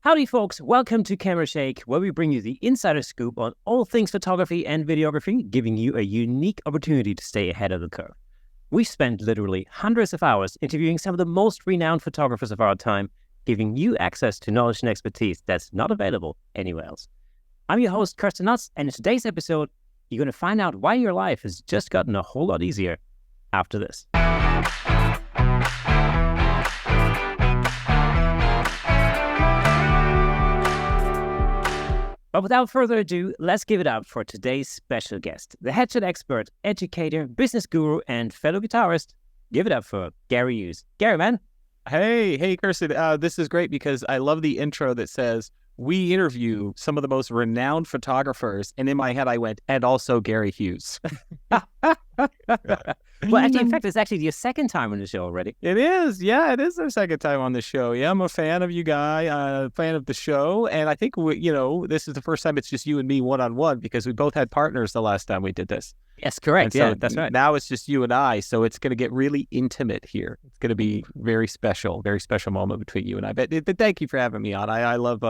Howdy folks, welcome to Camera Shake, where we bring you the insider scoop on all things photography and videography, giving you a unique opportunity to stay ahead of the curve. We've spent literally hundreds of hours interviewing some of the most renowned photographers of our time, giving you access to knowledge and expertise that's not available anywhere else. I'm your host, Kirsten Nuts, and in today's episode, you're going to find out why your life has just gotten a whole lot easier after this. But without further ado, let's give it up for today's special guest, the headset expert, educator, business guru, and fellow guitarist. Give it up for Gary Hughes. Gary, man. Hey, Kirsten. This is great because I love the intro that says, we interview some of the most renowned photographers. And in my head, I went, and also Gary Hughes. Well, actually, in fact, it's actually your second time on the show already. It is. Yeah, it is our second time on the show. Yeah, I'm a fan of you guys, a fan of the show. And I think, this is the first time it's just you and me one-on-one because we both had partners the last time we did this. Yes, correct. So that's right. Now it's just you and I. So it's going to get really intimate here. It's going to be very special moment between you and I. But thank you for having me on. I love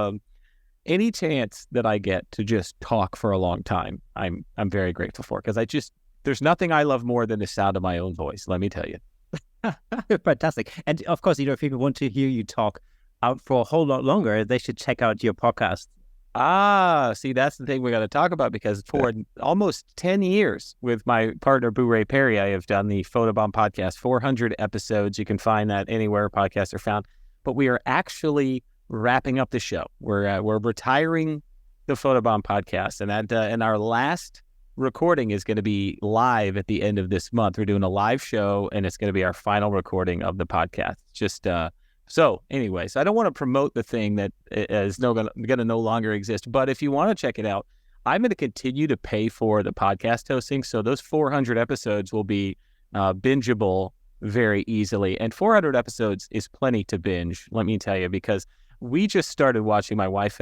any chance that I get to just talk for a long time. I'm very grateful for, because there's nothing I love more than the sound of my own voice, let me tell you. Fantastic. And of course, if people want to hear you talk out for a whole lot longer, they should check out your podcast. See, that's the thing we got to talk about, because for almost 10 years with my partner, Boo Ray Perry, I have done the Photobomb podcast, 400 episodes. You can find that anywhere podcasts are found. But we are actually wrapping up the show. We're retiring the Photobomb podcast, and our last recording is going to be live at the end of this month. We're doing a live show, and it's going to be our final recording of the podcast. So anyways, I don't want to promote the thing that is going to no longer exist, but if you want to check it out, I'm going to continue to pay for the podcast hosting. So those 400 episodes will be bingeable very easily, and 400 episodes is plenty to binge, let me tell you, because we just started watching, my wife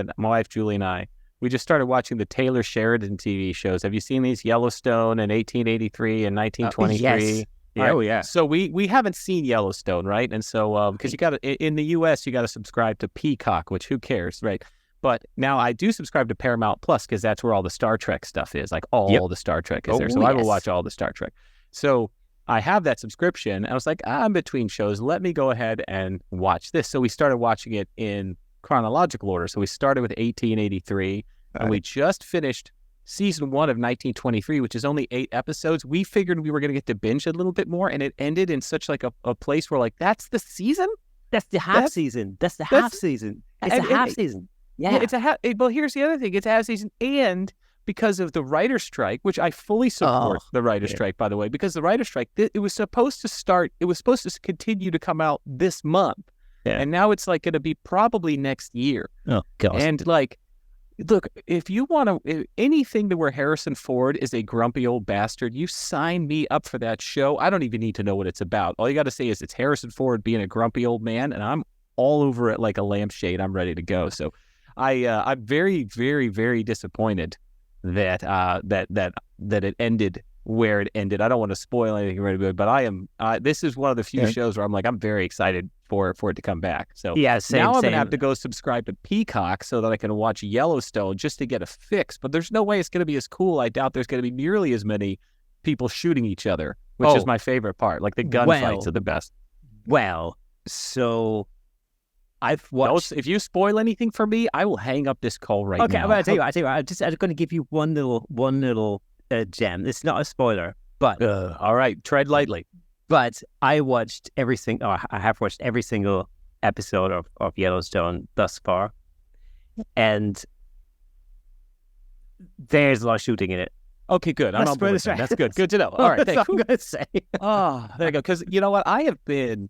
Julie and I, we just started watching the Taylor Sheridan TV shows. Have you seen these? Yellowstone and 1883 and 1923? Yes. Right. Oh, yeah. So we haven't seen Yellowstone, right? And so, because you got to, in the US, you got to subscribe to Peacock, which who cares, right? But now I do subscribe to Paramount Plus, because that's where all the Star Trek stuff is. Like all the Star Trek is there. So I will watch all the Star Trek. So I have that subscription. And I was like, I'm between shows. Let me go ahead and watch this. So we started watching it in chronological order. So we started with 1883, and we just finished season 1 of 1923, which is only 8 episodes. We figured we were going to get to binge a little bit more, and it ended in such like a place where, like, that's the season? That's the half season. It's a half season. Yeah. It's a half. Well, here's the other thing. It's a half season, and because of the writer's strike, which I fully support the writer's strike, by the way, because the writer's strike, it was supposed to continue to come out this month. Yeah. And now it's like going to be probably next year. Oh, gosh. And like, look, if you want to, anything to where Harrison Ford is a grumpy old bastard, you sign me up for that show. I don't even need to know what it's about. All you got to say is it's Harrison Ford being a grumpy old man, and I'm all over it like a lampshade. I'm ready to go. So I'm very, very, very disappointed that it ended where it ended. I don't want to spoil anything, but I am. This is one of the few shows where I'm like, I'm very excited for it to come back. So yeah, now I'm gonna have to go subscribe to Peacock so that I can watch Yellowstone just to get a fix. But there's no way it's gonna be as cool. I doubt there's gonna be nearly as many people shooting each other, which is my favorite part. Like the gunfights are the best. Well, so I've watched. If you spoil anything for me, I will hang up this call right now. Okay, I'll tell you. I'm going to give you one little gem. It's not a spoiler, but all right, tread lightly. But I have watched every single episode of Yellowstone thus far, and there's a lot of shooting in it. Okay, good. I'm on board. That's good. Good to know. All right, thanks. I'm going to say. There you go. Because you know what? I have been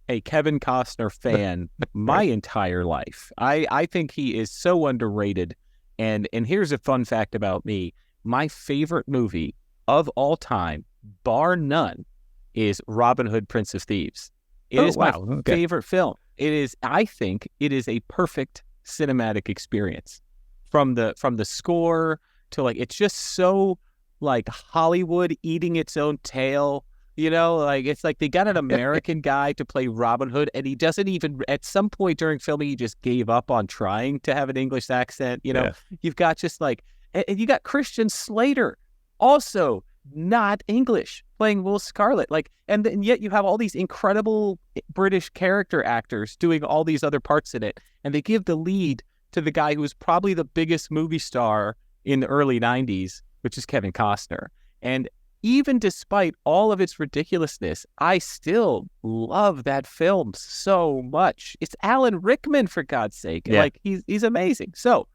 a Kevin Costner fan my entire life. I think he is so underrated. And here's a fun fact about me. My favorite movie of all time, bar none, is Robin Hood, Prince of Thieves. It is my favorite film. I think it is a perfect cinematic experience. From the score to, like, it's just so like Hollywood eating its own tail. You know, like it's like they got an American guy to play Robin Hood, and he doesn't even, at some point during filming, he just gave up on trying to have an English accent. You know, you've got just like, and you got Christian Slater, also not English, playing Will Scarlet. Like, and yet you have all these incredible British character actors doing all these other parts in it, and they give the lead to the guy who was probably the biggest movie star in the early 90s, which is Kevin Costner. And even despite all of its ridiculousness, I still love that film so much. It's Alan Rickman, for God's sake. Yeah. Like, he's amazing. So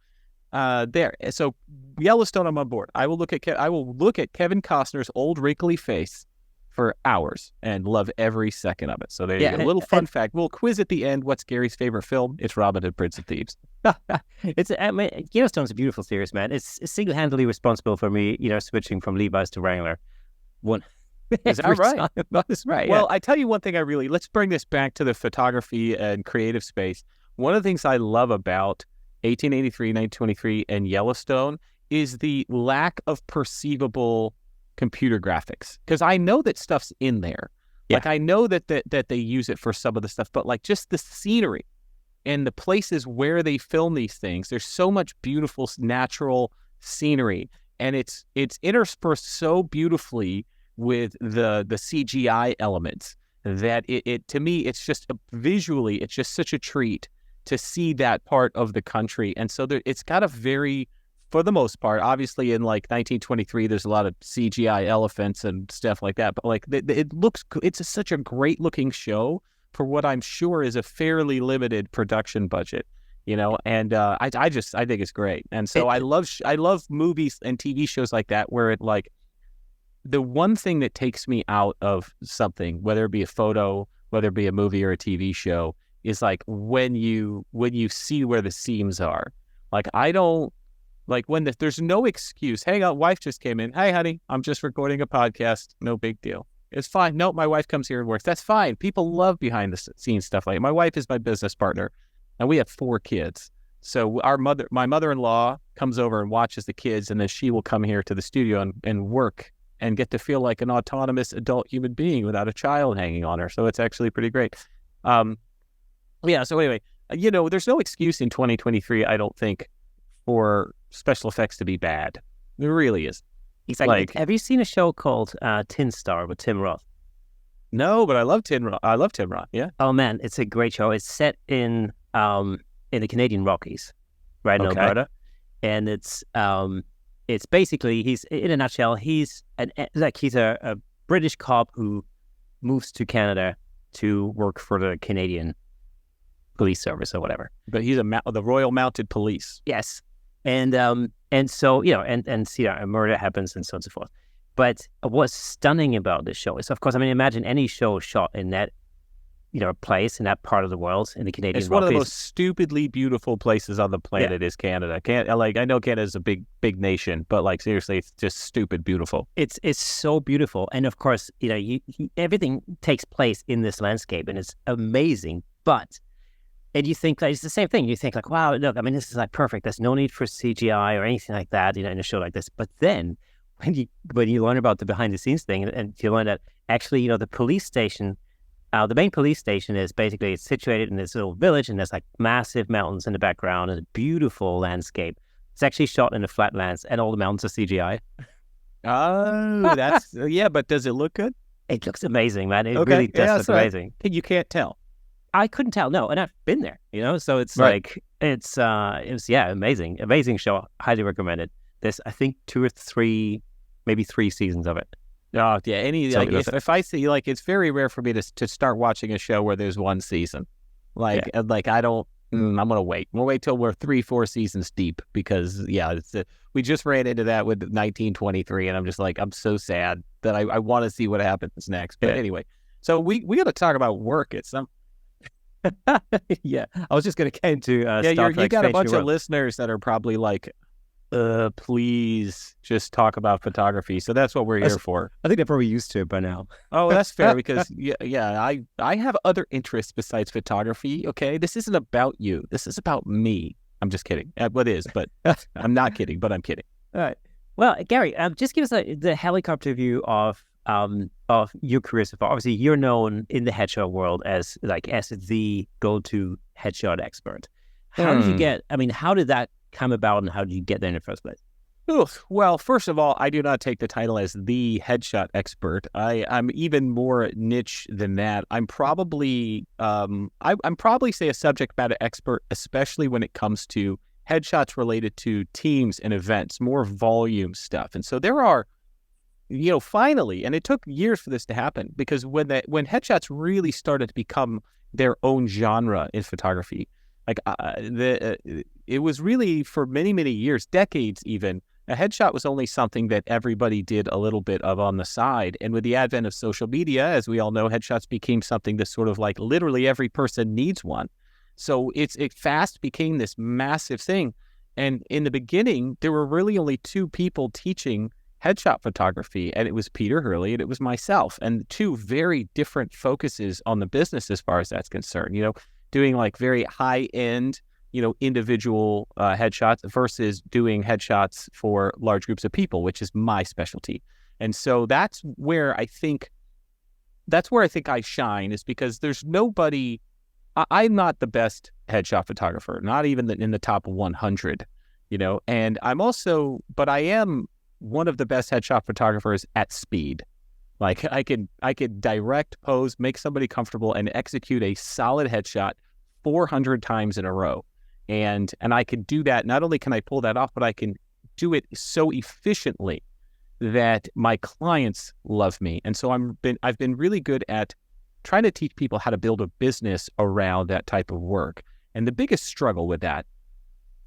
there. So Yellowstone, I'm on board. I will look at Kevin Costner's old wrinkly face for hours and love every second of it. So there you go. A little fun fact. We'll quiz at the end. What's Gary's favorite film? It's Robin Hood, Prince of Thieves. Yellowstone's a beautiful series, man. It's single-handedly responsible for me, switching from Levi's to Wrangler. Is that right? That's right. Well, I tell you one thing let's bring this back to the photography and creative space. One of the things I love about 1883, 1923, and Yellowstone is the lack of perceivable computer graphics. Because I know that stuff's in there. Yeah. Like, I know that they use it for some of the stuff, but like just the scenery and the places where they film these things, there's so much beautiful natural scenery, and it's interspersed so beautifully with the CGI elements that it to me, it's just visually, it's just such a treat to see that part of the country. And so it's got a very, for the most part, obviously in like 1923, there's a lot of CGI elephants and stuff like that, but like it looks, it's such a great looking show for what I'm sure is a fairly limited production budget, and I think it's great. And so I love movies and TV shows like that, where it like, the one thing that takes me out of something, whether it be a photo, whether it be a movie or a TV show, is like when you see where the seams are. Like, I don't like when there's no excuse. Hey, wife just came in. Hey, honey, I'm just recording a podcast. No big deal. It's fine. Nope, my wife comes here and works. That's fine. People love behind the scenes stuff like that. My wife is my business partner, and we have 4 kids. So my mother-in-law comes over and watches the kids, and then she will come here to the studio and work and get to feel like an autonomous adult human being without a child hanging on her. So it's actually pretty great. So anyway, there's no excuse in 2023, I don't think, for special effects to be bad. There really is. Exactly. Like, have you seen a show called Tin Star with Tim Roth? No, but I love Tim Roth. Yeah. Oh man, it's a great show. It's set in the Canadian Rockies, right in Alberta, and it's basically, he's, in a nutshell, he's a British cop who moves to Canada to work for the Canadian police service or whatever. But he's the Royal Mounted Police. Yes. And so, a murder happens and so on and so forth. But what's stunning about this show is, of course, imagine any show shot in that, place in that part of the world, in the Canadian Rockies. It's one of the most stupidly beautiful places on the planet is Canada. I know Canada's a big nation, but like, seriously, it's just stupid beautiful. It's so beautiful. And of course, everything takes place in this landscape, and it's amazing. And you think like, it's the same thing. You think like, wow, look, this is like perfect. There's no need for CGI or anything like that, in a show like this. But then when you learn about the behind the scenes thing, and you learn that actually, the police station, the main police station is basically, it's situated in this little village, and there's like massive mountains in the background and a beautiful landscape. It's actually shot in the flatlands, and all the mountains are CGI. Oh, that's, but does it look good? It looks amazing, man. It really does look amazing. You can't tell. I couldn't tell, no, and I've been there, so it's like, it was amazing show. Highly recommended. There's, I think, 2 or 3, maybe 3 seasons of it. Oh yeah, if I see, like, it's very rare for me to start watching a show where there's 1 season. Like I don't. I'm gonna wait. We'll wait till we're 3-4 seasons deep, because we just ran into that with 1923, and I'm just like, I'm so sad that I want to see what happens next. But anyway, so we got to talk about work at some. Yeah, I was just going to get into Star Trek. You got a bunch of listeners that are probably like, please just talk about photography. So that's what we're here for. I think they're probably used to it by now. Oh, that's fair, because I have other interests besides photography. Okay, this isn't about you. This is about me. I'm just kidding. What is? But I'm not kidding. But I'm kidding. All right. Well, Gary, just give us the helicopter view of of your career so far? Obviously, you're known in the headshot world as the go-to headshot expert. How did you get? I mean, how did that come about, and how did you get there in the first place? Well, first of all, I do not take the title as the headshot expert. I'm even more niche than that. I'm probably I'm probably say a subject matter expert, especially when it comes to headshots related to teams and events, more volume stuff. And so there are, finally, and it took years for this to happen, because when headshots really started to become their own genre in photography, it was really for many, many years, decades even, a headshot was only something that everybody did a little bit of on the side. And with the advent of social media, as we all know, headshots became something that sort of like literally every person needs one. So it fast became this massive thing. And in the beginning, there were really only two people teaching headshot photography, and it was Peter Hurley and it was myself, and two very different focuses on the business as far as that's concerned, doing like very high end, individual headshots versus doing headshots for large groups of people, which is my specialty. And so that's where I think I shine, is because there's nobody. I'm not the best headshot photographer, not even in the top 100, and but I am one of the best headshot photographers at speed. Like I could direct, pose, make somebody comfortable, and execute a solid headshot 400 times in a row. And I can do that. Not only can I pull that off, but I can do it so efficiently that my clients love me. And so I've been really good at trying to teach people how to build a business around that type of work. And the biggest struggle with that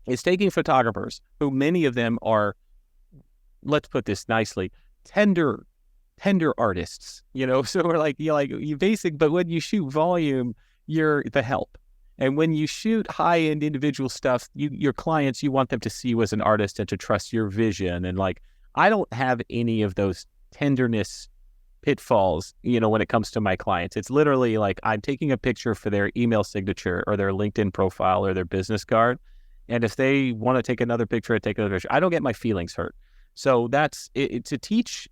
is taking photographers who many of them are, let's put this nicely, tender artists, so we're like, you basic, but when you shoot volume, you're the help. And when you shoot high-end individual stuff, your clients, you want them to see you as an artist and to trust your vision. And I don't have any of those tenderness pitfalls, when it comes to my clients. It's literally like I'm taking a picture for their email signature or their LinkedIn profile or their business card. And if they want to take another picture, I don't get my feelings hurt. So that's it, to teach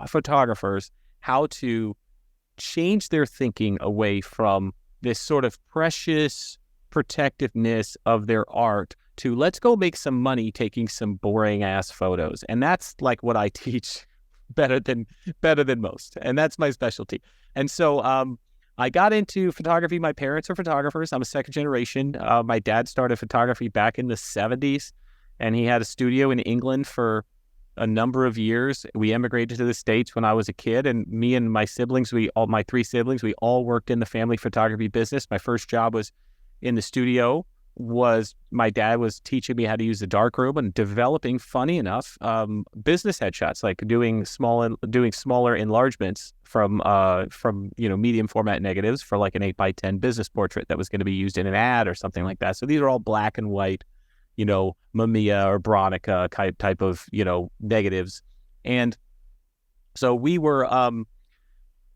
photographers how to change their thinking away from this sort of precious protectiveness of their art to let's go make some money taking some boring ass photos. And that's like what I teach better than most. And that's my specialty. And so I got into photography. My parents are photographers. I'm a second generation. My dad started photography back in the 70s, and he had a studio in England for a number of years. We immigrated to the States when I was a kid, and me and my siblings, my three siblings, we all worked in the family photography business. My first job was in the studio. My dad was teaching me how to use the darkroom and developing, funny enough, business headshots, like doing smaller enlargements from medium format negatives for like an 8x10 business portrait that was going to be used in an ad or something like that. So these are all black and white, Mamiya or Bronica type of, negatives. And so we were,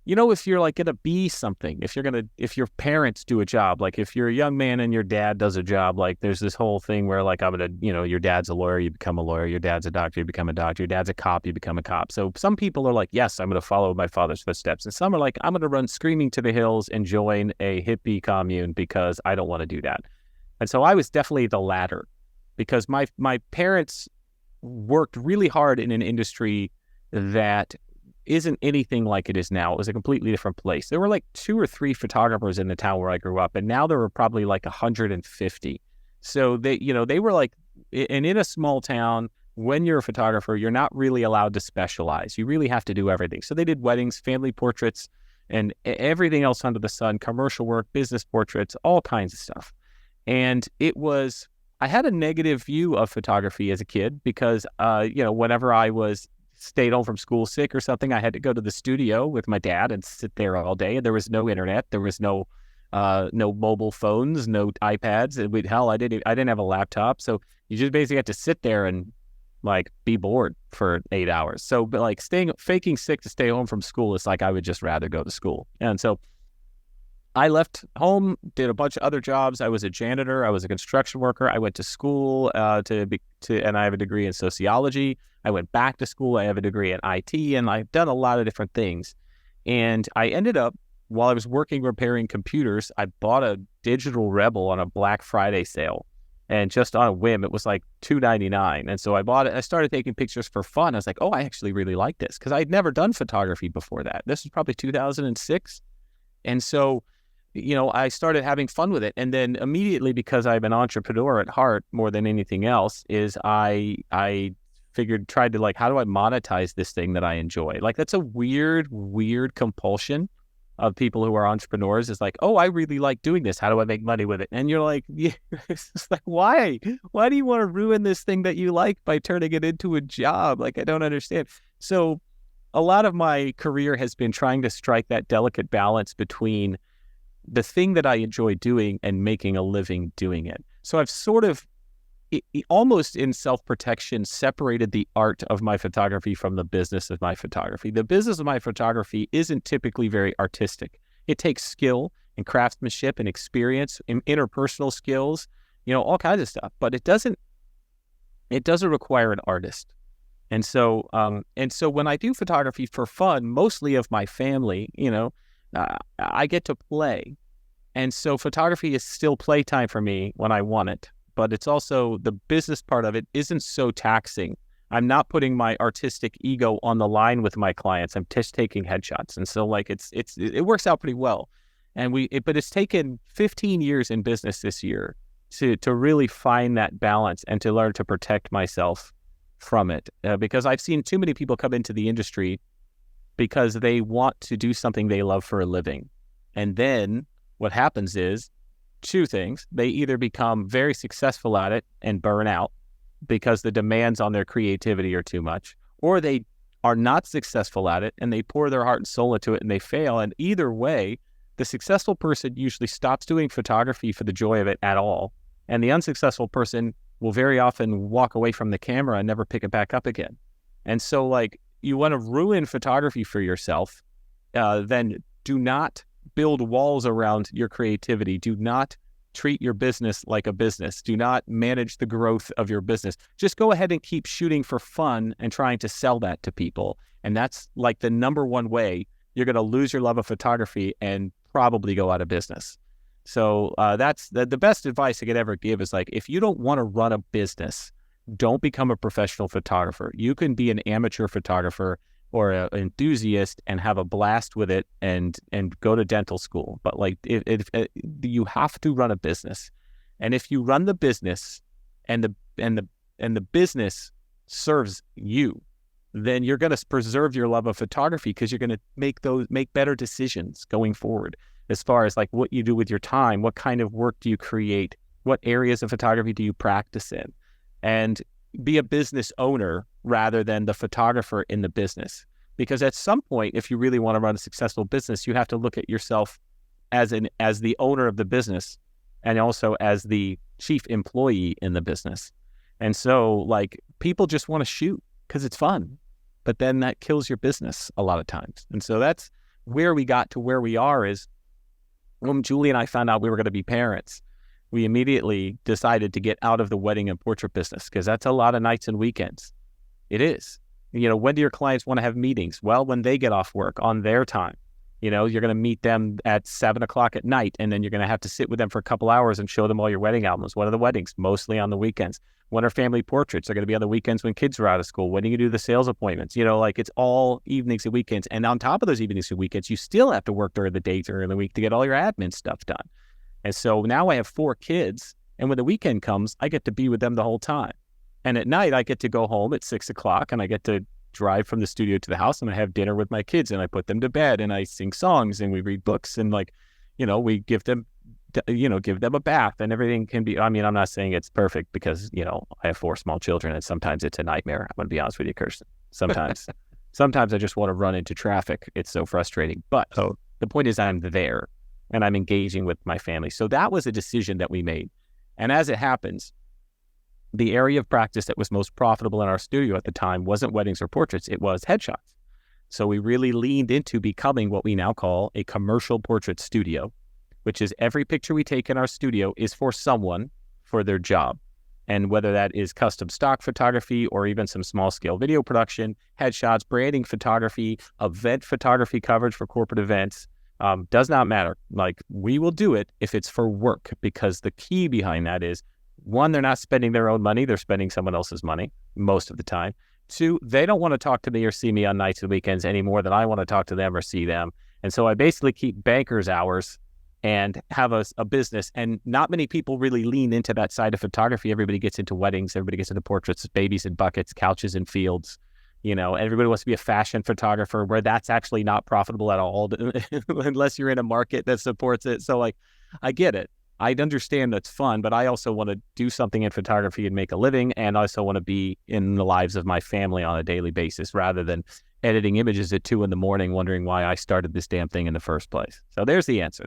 if you're like going to be something, if your parents do a job, like if you're a young man and your dad does a job, like there's this whole thing where like your dad's a lawyer, you become a lawyer, your dad's a doctor, you become a doctor, your dad's a cop, you become a cop. So some people are like, yes, I'm going to follow my father's footsteps. And some are like, I'm going to run screaming to the hills and join a hippie commune because I don't want to do that. And so I was definitely the latter, because my parents worked really hard in an industry that isn't anything like it is now. It was a completely different place. There were like 2 or 3 photographers in the town where I grew up, and now there were probably like 150. So they were like, and in a small town, when you're a photographer, you're not really allowed to specialize. You really have to do everything. So they did weddings, family portraits, and everything else under the sun, commercial work, business portraits, all kinds of stuff. And I had a negative view of photography as a kid because, whenever I stayed home from school sick or something, I had to go to the studio with my dad and sit there all day. And there was no internet. There was no mobile phones, no iPads. I didn't have a laptop. So you just basically had to sit there and like be bored for 8 hours. So, but like faking sick to stay home from school is like, I would just rather go to school. And so I left home, did a bunch of other jobs. I was a janitor. I was a construction worker. I went to school and I have a degree in sociology. I went back to school. I have a degree in IT, and I've done a lot of different things. And I ended up, while I was working repairing computers, I bought a digital Rebel on a Black Friday sale. And just on a whim, it was like $2.99. And so I bought it. I started taking pictures for fun. I was like, oh, I actually really like this, because I'd never done photography before that. This was probably 2006. And so, I started having fun with it. And then immediately, because I'm an entrepreneur at heart more than anything else, is I tried to like, how do I monetize this thing that I enjoy? Like, that's a weird compulsion of people who are entrepreneurs, is like, oh, I really like doing this. How do I make money with it? And you're like, yeah, it's like, why? Why do you want to ruin this thing that you like by turning it into a job? Like, I don't understand. So a lot of my career has been trying to strike that delicate balance between the thing that I enjoy doing and making a living doing it. So I've sort of, almost in self-protection, separated the art of my photography from the business of my photography. The business of my photography isn't typically very artistic. It takes skill and craftsmanship and experience and interpersonal skills, all kinds of stuff. But it doesn't require an artist. And so when I do photography for fun, mostly of my family, I get to play. And so photography is still playtime for me when I want it. But it's also, the business part of it isn't so taxing. I'm not putting my artistic ego on the line with my clients. I'm just taking headshots. And so like it works out pretty well. And but it's taken 15 years in business this year to really find that balance and to learn to protect myself from it. Because I've seen too many people come into the industry because they want to do something they love for a living. And then what happens is two things. They either become very successful at it and burn out because the demands on their creativity are too much, or they are not successful at it and they pour their heart and soul into it and they fail. And either way, the successful person usually stops doing photography for the joy of it at all. And the unsuccessful person will very often walk away from the camera and never pick it back up again. And so like, you want to ruin photography for yourself, then do not build walls around your creativity. Do not treat your business like a business. Do not manage the growth of your business. Just go ahead and keep shooting for fun and trying to sell that to people. And that's like the number one way you're going to lose your love of photography and probably go out of business. So that's the best advice I could ever give is like, if you don't want to run a business, don't become a professional photographer. You can be an amateur photographer or an enthusiast and have a blast with it and go to dental school. But like, if you have to run a business, and if you run the business and the business serves you, then you're going to preserve your love of photography, because you're going to make better decisions going forward as far as like what you do with your time, what kind of work do you create, what areas of photography do you practice in, and be a business owner rather than the photographer in the business. Because at some point, if you really want to run a successful business, you have to look at yourself as the owner of the business and also as the chief employee in the business. And so like, people just want to shoot because it's fun, but then that kills your business a lot of times. And so that's where we got to where we are is when Julie and I found out we were going to be parents, we immediately decided to get out of the wedding and portrait business, because that's a lot of nights and weekends. It is. When do your clients want to have meetings? Well, when they get off work on their time. You're going to meet them at 7:00 at night, and then you're going to have to sit with them for a couple hours and show them all your wedding albums. When are the weddings? Mostly on the weekends. When are family portraits? They're going to be on the weekends when kids are out of school. When do you do the sales appointments? Like, it's all evenings and weekends. And on top of those evenings and weekends, you still have to work during the day, during the week, to get all your admin stuff done. And so now I have 4 kids, and when the weekend comes, I get to be with them the whole time. And at night, I get to go home at 6:00, and I get to drive from the studio to the house, and I have dinner with my kids, and I put them to bed, and I sing songs, and we read books, and we give them a bath, and everything can be, I'm not saying it's perfect, because, I have 4 small children, and sometimes it's a nightmare. I'm going to be honest with you, Kirsten. Sometimes I just want to run into traffic. It's so frustrating. But the point is, I'm there, and I'm engaging with my family. So that was a decision that we made. And as it happens, the area of practice that was most profitable in our studio at the time wasn't weddings or portraits, it was headshots. So we really leaned into becoming what we now call a commercial portrait studio. which is every picture we take in our studio is for someone for their job. And whether that is custom stock photography or even some small scale video production, headshots, branding photography, event photography coverage for corporate events, does not matter. Like, we will do it if it's for work, because the key behind that is, one, they're not spending their own money. They're spending someone else's money most of the time. Two, they don't want to talk to me or see me on nights and weekends any more than I want to talk to them or see them. And so I basically keep banker's hours and have a business. And not many people really lean into that side of photography. Everybody gets into weddings. Everybody gets into portraits, babies in buckets, couches in fields. You know, everybody wants to be a fashion photographer, where that's actually not profitable at all unless you're in a market that supports it. So, like, I get it. I understand that's fun, but I also want to do something in photography and make a living, and I also want to be in the lives of my family on a daily basis, rather than editing images at 2 a.m. wondering why I started this damn thing in the first place. So there's the answer.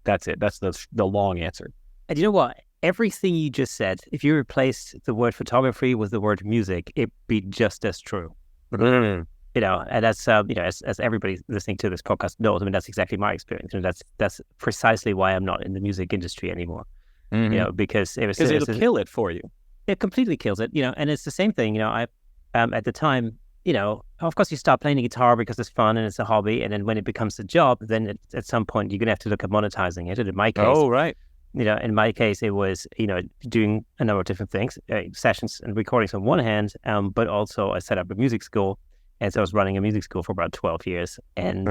That's it. That's the long answer. And you know what? Everything you just said, if you replaced the word photography with the word music, it'd be just as true. Mm-hmm. You know, and that's as everybody listening to this podcast knows, I mean, that's exactly my experience. And that's precisely why I'm not in the music industry anymore. Mm-hmm. You know, because it'll kill it for you. It completely kills it. You know, and it's the same thing. You know, I at the time, you know, of course you start playing the guitar because it's fun and it's a hobby, and then when it becomes a job, then at some point you're gonna have to look at monetizing it. And in my case, you know, in my case, it was, you know, doing a number of different things, sessions and recordings on one hand, but also I set up a music school. And so I was running a music school for about 12 years. And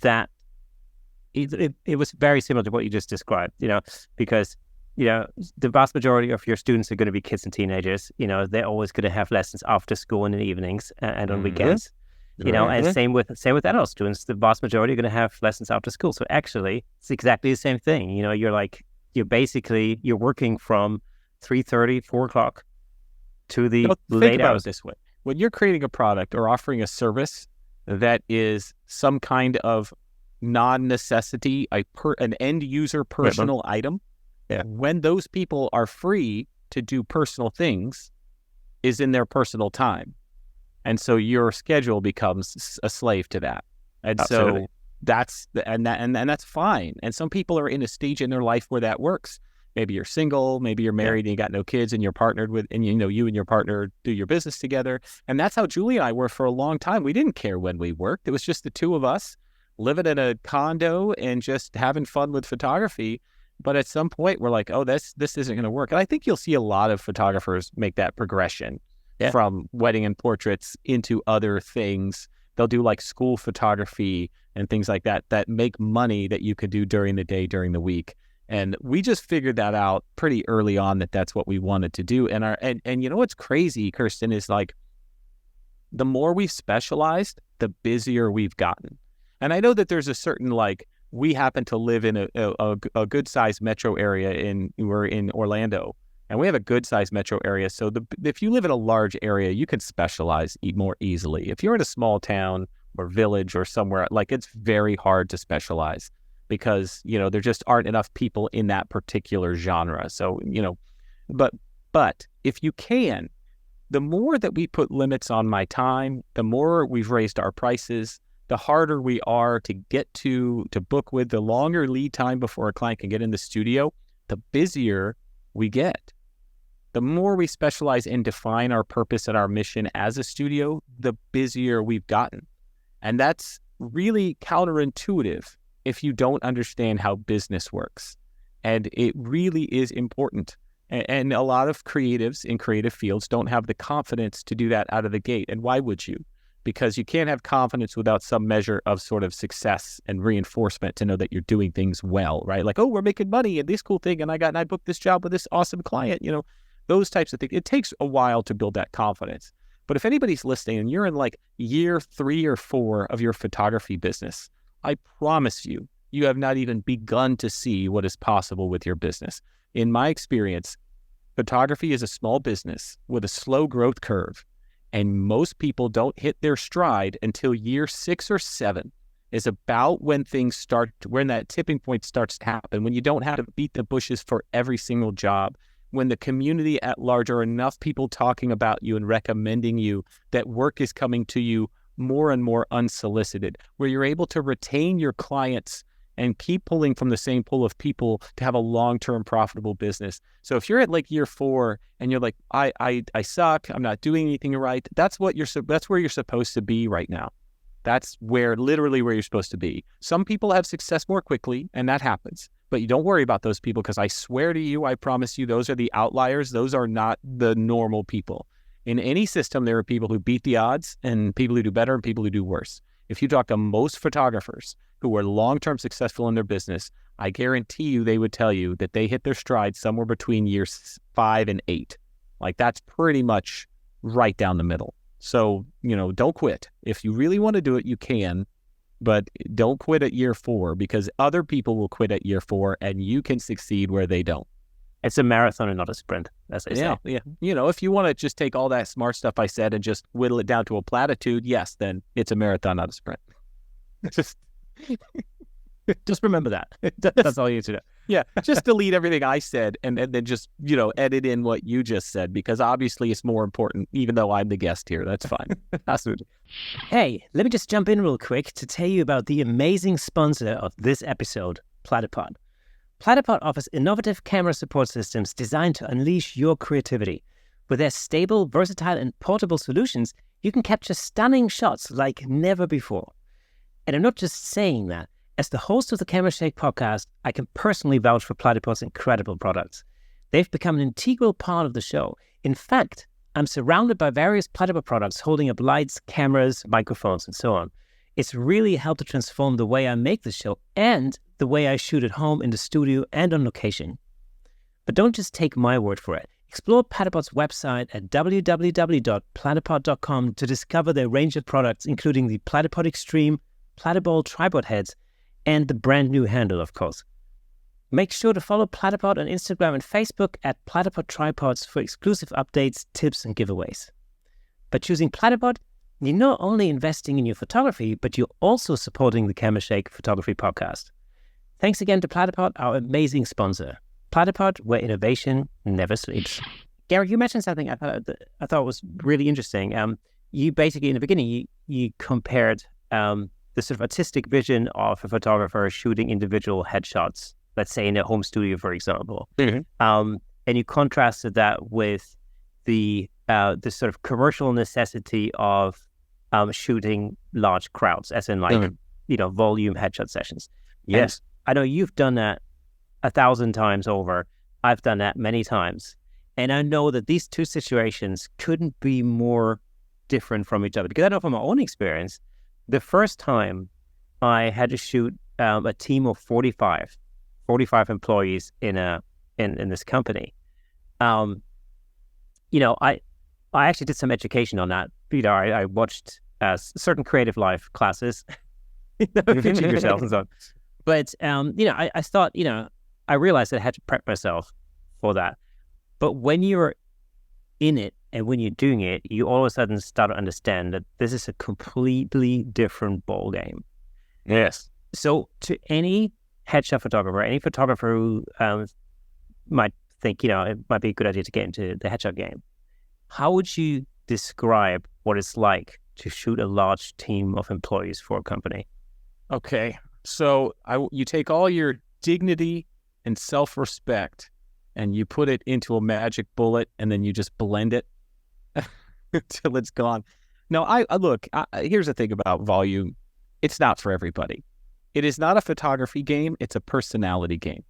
that it was very similar to what you just described, you know, because, you know, the vast majority of your students are going to be kids and teenagers. You know, they're always going to have lessons after school and in the evenings and on weekends, you know, and same with adult students. The vast majority are going to have lessons after school. So actually, it's exactly the same thing. You know, you're working from 3:30, 4 o'clock to the late hours. This way. When you're creating a product or offering a service that is some kind of non-necessity, an end-user personal item, when those people are free to do personal things, is in their personal time. And so your schedule becomes a slave to that. And Absolutely. So that's fine. And some people are in a stage in their life where that works. Maybe you're single, maybe you're married and you got no kids and you're partnered with, and you know, you and your partner do your business together. And that's how Julie and I were for a long time. We didn't care when we worked. It was just the two of us living in a condo and just having fun with photography. But at some point we're like, oh, this isn't going to work. And I think you'll see a lot of photographers make that progression from wedding and portraits into other things. They'll do like school photography and things like that make money that you could do during the day, during the week. And we just figured that out pretty early on, that's what we wanted to do. And you know what's crazy, Kirsten, is like, the more we've specialized, the busier we've gotten. And I know that there's a certain, like, we happen to live in a good sized metro area we're in Orlando, and we have a good sized metro area. So if you live in a large area, you can specialize more easily. If you're in a small town or village or somewhere, like, it's very hard to specialize, because, you know, there just aren't enough people in that particular genre. So, you know, but if you can, the more that we put limits on my time, the more we've raised our prices, the harder we are to get to book with, the longer lead time before a client can get in the studio, the busier we get. The more we specialize and define our purpose and our mission as a studio, the busier we've gotten. And that's really counterintuitive if you don't understand how business works. And it really is important. And a lot of creatives in creative fields don't have the confidence to do that out of the gate. And why would you? Because you can't have confidence without some measure of sort of success and reinforcement to know that you're doing things well, right? Like, oh, we're making money and this cool thing, and I booked this job with this awesome client, you know, those types of things. It takes a while to build that confidence. But if anybody's listening and you're in like year 3 or 4 of your photography business, I promise you, you have not even begun to see what is possible with your business. In my experience, photography is a small business with a slow growth curve, and most people don't hit their stride until year 6 or 7 is about when things start, when that tipping point starts to happen, when you don't have to beat the bushes for every single job, when the community at large are enough people talking about you and recommending you that work is coming to you more and more unsolicited, where you're able to retain your clients and keep pulling from the same pool of people to have a long-term profitable business. So if you're at like year 4 and you're like, I suck, I'm not doing anything right, that's where you're supposed to be right now. That's literally where you're supposed to be. Some people have success more quickly, and that happens. But you don't worry about those people, because I swear to you, I promise you, those are the outliers. Those are not the normal people. In any system, there are people who beat the odds and people who do better and people who do worse. If you talk to most photographers who are long-term successful in their business, I guarantee you they would tell you that they hit their stride somewhere between years 5 and 8. Like, that's pretty much right down the middle. So, don't quit. If you really want to do it, you can, but don't quit at year 4, because other people will quit at year 4 and you can succeed where they don't. It's a marathon and not a sprint, as they say. Yeah. If you want to just take all that smart stuff I said and just whittle it down to a platitude, yes, then it's a marathon, not a sprint. Just remember that. That's all you need to know. Yeah, just delete everything I said and then just, edit in what you just said, because obviously it's more important, even though I'm the guest here. That's fine. Absolutely. Hey, let me just jump in real quick to tell you about the amazing sponsor of this episode, Platypod. Platypod offers innovative camera support systems designed to unleash your creativity. With their stable, versatile, and portable solutions, you can capture stunning shots like never before. And I'm not just saying that. As the host of the Camera Shake podcast, I can personally vouch for Platypod's incredible products. They've become an integral part of the show. In fact, I'm surrounded by various Platypod products holding up lights, cameras, microphones, and so on. It's really helped to transform the way I make the show and the way I shoot at home, in the studio, and on location. But don't just take my word for it. Explore Platypod's website at www.platypod.com to discover their range of products, including the Platypod Extreme, Platypod tripod heads, and the brand new handle, of course. Make sure to follow Platypod on Instagram and Facebook at Platypod Tripods for exclusive updates, tips, and giveaways. By choosing Platypod, you're not only investing in your photography, but you're also supporting the Camera Shake Photography Podcast. Thanks again to Platypod, our amazing sponsor. Platypod, where innovation never sleeps. Gary, you mentioned something I thought was really interesting. You basically, in the beginning, you compared the sort of artistic vision of a photographer shooting individual headshots, let's say in a home studio, for example. Mm-hmm. And you contrasted that with the sort of commercial necessity of shooting large crowds, as in volume headshot sessions. Yes. And I know you've done that 1,000 times over. I've done that many times. And I know that these two situations couldn't be more different from each other, because I know from my own experience, the first time I had to shoot a team of 45 employees in this company, I actually did some education on that. I watched certain creative life classes, pitching yourself and so on. But I thought, I realized that I had to prep myself for that. But when you're in it and when you're doing it, you all of a sudden start to understand that this is a completely different ball game. Yes. So to any headshot photographer, any photographer who might think, it might be a good idea to get into the headshot game, how would you describe what it's like to shoot a large team of employees for a company? Okay. So you take all your dignity and self-respect and you put it into a magic bullet, and then you just blend it until it's gone. No, here's the thing about volume. It's not for everybody. It is not a photography game. It's a personality game.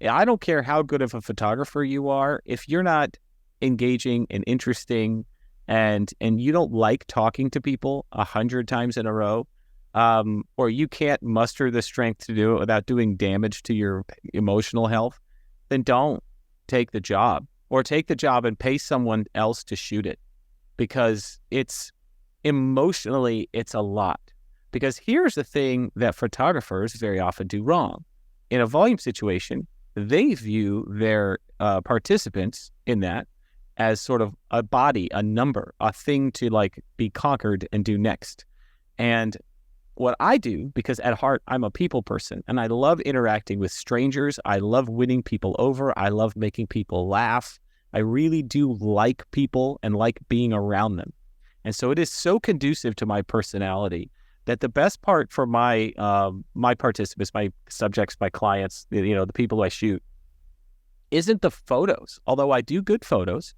I don't care how good of a photographer you are. If you're not engaging and interesting and you don't like talking to people 100 times in a row, or you can't muster the strength to do it without doing damage to your emotional health, then don't take the job, or take the job and pay someone else to shoot it, because it's emotionally, it's a lot. Because here's the thing that photographers very often do wrong. In a volume situation, they view their participants in that as sort of a body, a number, a thing to be conquered and do next. And what I do, because at heart, I'm a people person and I love interacting with strangers. I love winning people over. I love making people laugh. I really do like people and like being around them. And so it is so conducive to my personality that the best part for my my participants, my subjects, my clients, the people I shoot, isn't the photos. Although I do good photos,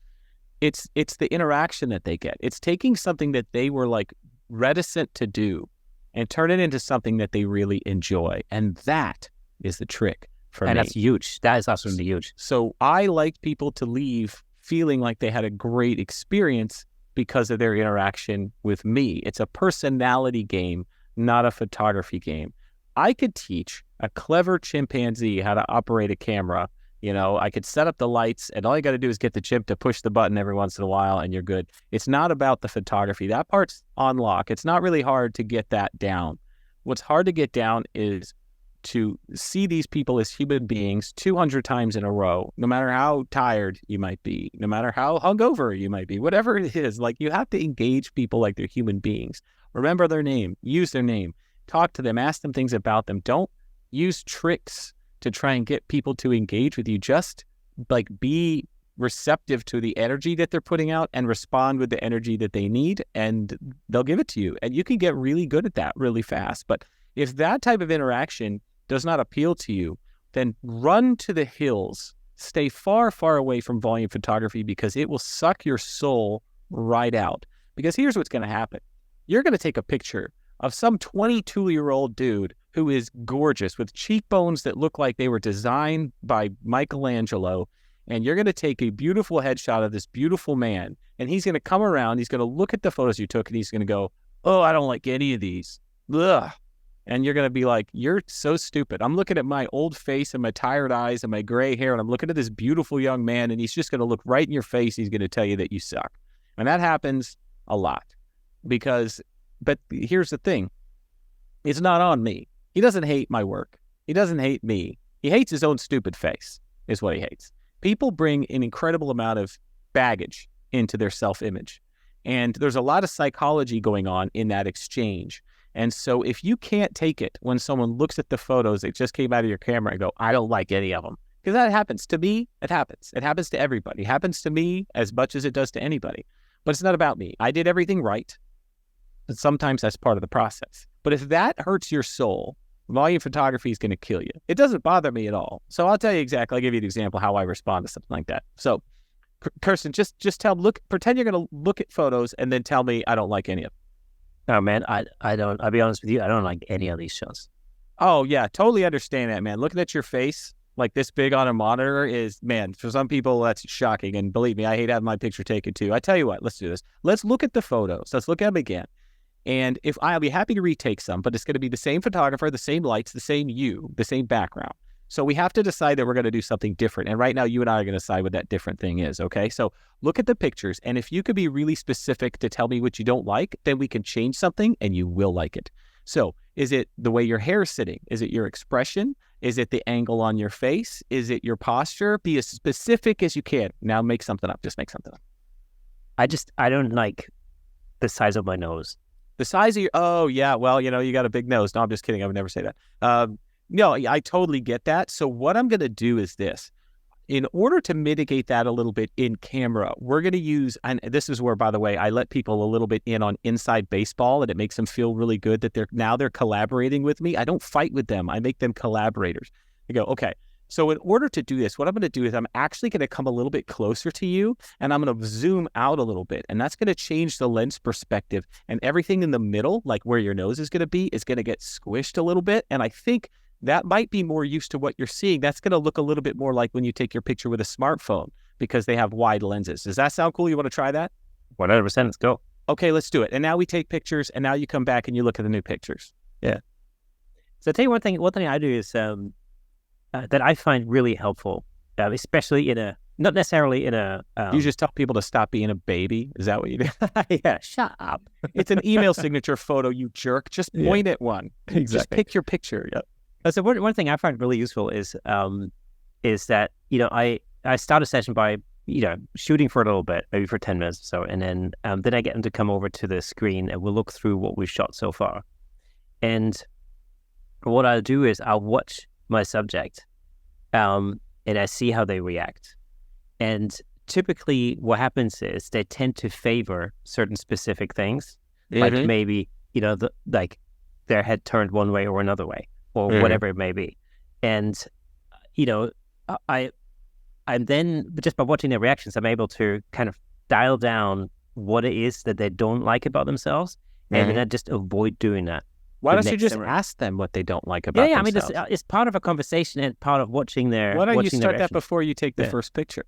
it's the interaction that they get. It's taking something that they were like reticent to do and turn it into something that they really enjoy. And that is the trick for me. And that's huge. That is absolutely huge. So I like people to leave feeling like they had a great experience because of their interaction with me. It's a personality game, not a photography game. I could teach a clever chimpanzee how to operate a camera. I could set up the lights, and all you got to do is get the chimp to push the button every once in a while, and you're good. It's not about the photography. That part's on lock. It's not really hard to get that down. What's hard to get down is to see these people as human beings 200 times in a row, no matter how tired you might be, no matter how hungover you might be, whatever it is. Like, you have to engage people like they're human beings. Remember their name, use their name, talk to them, ask them things about them. Don't use tricks to try and get people to engage with you. Just like be receptive to the energy that they're putting out and respond with the energy that they need, and they'll give it to you. And you can get really good at that really fast. But if that type of interaction does not appeal to you, then run to the hills. Stay far, far away from volume photography, because it will suck your soul right out. Because here's what's going to happen. You're going to take a picture of some 22-year-old dude who is gorgeous with cheekbones that look like they were designed by Michelangelo. And you're going to take a beautiful headshot of this beautiful man. And he's going to come around. He's going to look at the photos you took, and he's going to go, "Oh, I don't like any of these. Ugh." And you're going to be like, "You're so stupid. I'm looking at my old face and my tired eyes and my gray hair, and I'm looking at this beautiful young man, and he's just going to look right in your face. He's going to tell you that you suck." And that happens a lot. But here's the thing. It's not on me. He doesn't hate my work. He doesn't hate me. He hates his own stupid face, is what he hates. People bring an incredible amount of baggage into their self-image. And there's a lot of psychology going on in that exchange. And so if you can't take it when someone looks at the photos that just came out of your camera and go, "I don't like any of them," because that happens to me. It happens. It happens to everybody. It happens to me as much as it does to anybody. But it's not about me. I did everything right. But sometimes that's part of the process. But if that hurts your soul, volume photography is going to kill you. It doesn't bother me at all. So I'll tell you exactly. I'll give you an example how I respond to something like that. So, Kirsten, just pretend you're going to look at photos and then tell me I don't like any of them. No, man, I don't. I'll be honest with you. I don't like any of these shows. Oh, yeah. Totally understand that, man. Looking at your face like this big on a monitor is, man, for some people, that's shocking. And believe me, I hate having my picture taken too. I tell you what, let's do this. Let's look at the photos. Let's look at them again. And if I'll be happy to retake some, but it's going to be the same photographer, the same lights, the same the same background. So we have to decide that we're going to do something different. And right now, you and I are going to decide what that different thing is, okay? So look at the pictures. And if you could be really specific to tell me what you don't like, then we can change something and you will like it. So is it the way your hair is sitting? Is it your expression? Is it the angle on your face? Is it your posture? Be as specific as you can. Now make something up. Just make something up. I don't like the size of my nose. The size of your, oh yeah, well, you got a big nose. No, I'm just kidding. I would never say that. No, I totally get that. So what I'm going to do is this. In order to mitigate that a little bit in camera, we're going to use, and this is where, by the way, I let people a little bit in on inside baseball, and it makes them feel really good that they're collaborating with me. I don't fight with them. I make them collaborators. I go, okay. So in order to do this, what I'm going to do is I'm actually going to come a little bit closer to you, and I'm going to zoom out a little bit, and that's going to change the lens perspective, and everything in the middle, like where your nose is going to be, is going to get squished a little bit. And I think that might be more used to what you're seeing. That's going to look a little bit more like when you take your picture with a smartphone, because they have wide lenses. Does that sound cool? You want to try that? 100%. Let's go. Okay, let's do it. And now we take pictures, and now you come back and you look at the new pictures. Yeah. So I'll tell you one thing I do is that I find really helpful, especially not necessarily in a... you just tell people to stop being a baby? Is that what you do? Yeah, shut up. It's an email signature photo, you jerk. Just point at one. Exactly. Just pick your picture. Yep. So one thing I find really useful is that, I start a session by, shooting for a little bit, maybe for 10 minutes or so, and then I get them to come over to the screen and we'll look through what we've shot so far. And what I'll do is I'll watch my subject and I see how they react. And typically what happens is they tend to favor certain specific things, like maybe, their head turned one way or another way, or whatever it may be. And, I'm then, just by watching their reactions, I'm able to kind of dial down what it is that they don't like about themselves, and then I just avoid doing that. Why don't you just ask them what they don't like about themselves? I mean, it's part of a conversation and part of watching their. Why don't you start that before you take the first picture?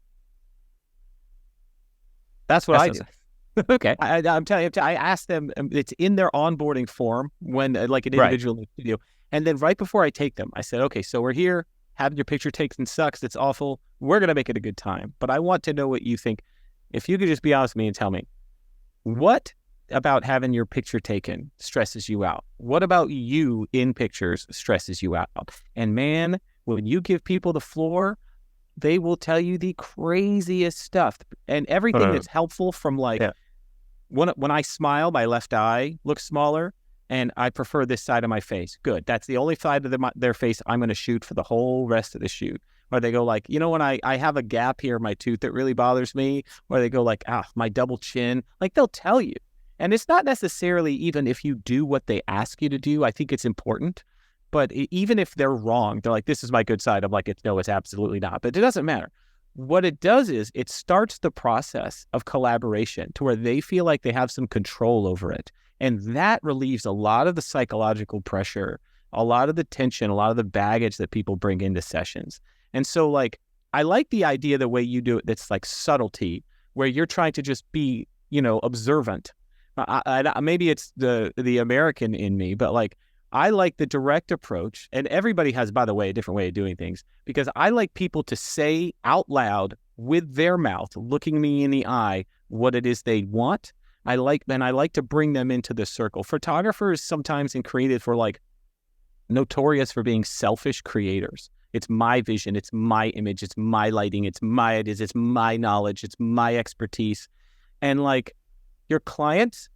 That's what I do. Okay. I'm telling you, I ask them, it's in their onboarding form when, like an individual in the studio. And then right before I take them, I said, okay, so we're here, having your picture taken sucks, it's awful. We're going to make it a good time. But I want to know what you think. If you could just be honest with me and tell me, what about having your picture taken stresses you out? What about you in pictures stresses you out? And man, when you give people the floor, they will tell you the craziest stuff. And everything that's helpful from when I smile, my left eye looks smaller, and I prefer this side of my face. Good. That's the only side of their face I'm going to shoot for the whole rest of the shoot. Or they go like, when I have a gap here in my tooth that really bothers me, or they go like, my double chin, like they'll tell you. And it's not necessarily even if you do what they ask you to do. I think it's important. But even if they're wrong, they're like, this is my good side. I'm like, no, it's absolutely not. But it doesn't matter. What it does is it starts the process of collaboration to where they feel like they have some control over it. And that relieves a lot of the psychological pressure, a lot of the tension, a lot of the baggage that people bring into sessions. And so like, I like the idea the way you do it, that's like subtlety, where you're trying to just be, observant. Maybe it's the American in me, but like, I like the direct approach, and everybody has, by the way, a different way of doing things, because I like people to say out loud with their mouth, looking me in the eye, what it is they want. I like to bring them into the circle. Photographers sometimes and creatives were like notorious for being selfish creators. It's my vision, it's my image, it's my lighting, it's my ideas, it's my knowledge, it's my expertise. And like your clients,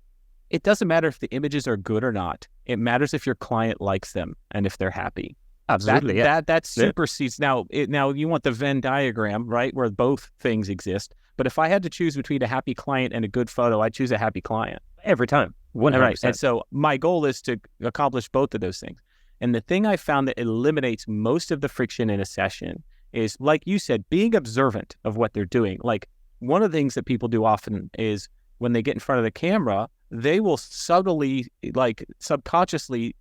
it doesn't matter if the images are good or not. It matters if your client likes them and if they're happy. Absolutely, that supersedes. Now you want the Venn diagram, right, where both things exist. But if I had to choose between a happy client and a good photo, I'd choose a happy client every time. 100%. Right. And so my goal is to accomplish both of those things. And the thing I found that eliminates most of the friction in a session is, like you said, being observant of what they're doing. Like one of the things that people do often is when they get in front of the camera, they will subtly, like subconsciously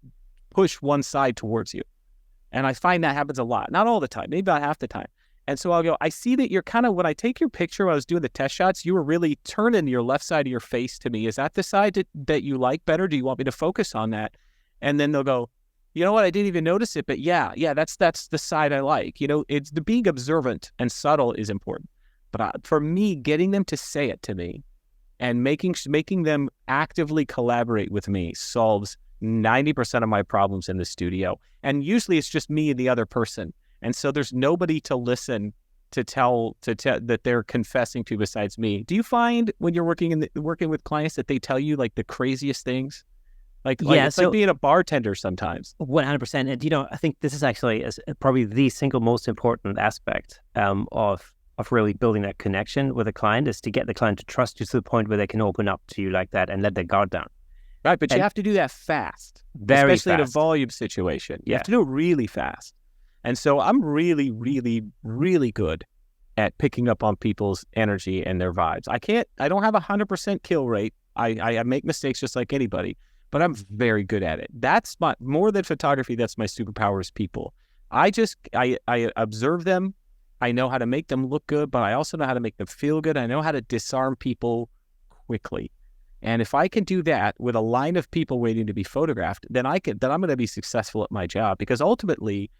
push one side towards you. And I find that happens a lot. Not all the time, maybe about half the time. And so I'll go, I see that you're kind of, when I take your picture, when I was doing the test shots, you were really turning your left side of your face to me. Is that the side that you like better? Do you want me to focus on that? And then they'll go, you know what? I didn't even notice it, but yeah, that's the side I like. It's the being observant and subtle is important. But for me, getting them to say it to me and making them actively collaborate with me solves 90% of my problems in the studio. And usually it's just me and the other person. And so there's nobody to listen to tell that they're confessing to besides me. Do you find when you're working with clients that they tell you like the craziest things? It's like being a bartender sometimes. 100%. And, I think this is actually probably the single most important aspect of really building that connection with a client, is to get the client to trust you to the point where they can open up to you like that and let their guard down. Right, but you have to do that fast. Especially in a volume situation. You have to do it really fast. And so I'm really, really, really good at picking up on people's energy and their vibes. I don't have 100% kill rate. I make mistakes just like anybody, but I'm very good at it. That's more than photography, that's my superpower is people. I observe them. I know how to make them look good, but I also know how to make them feel good. I know how to disarm people quickly. And if I can do that with a line of people waiting to be photographed, then I'm going to be successful at my job. Because ultimately,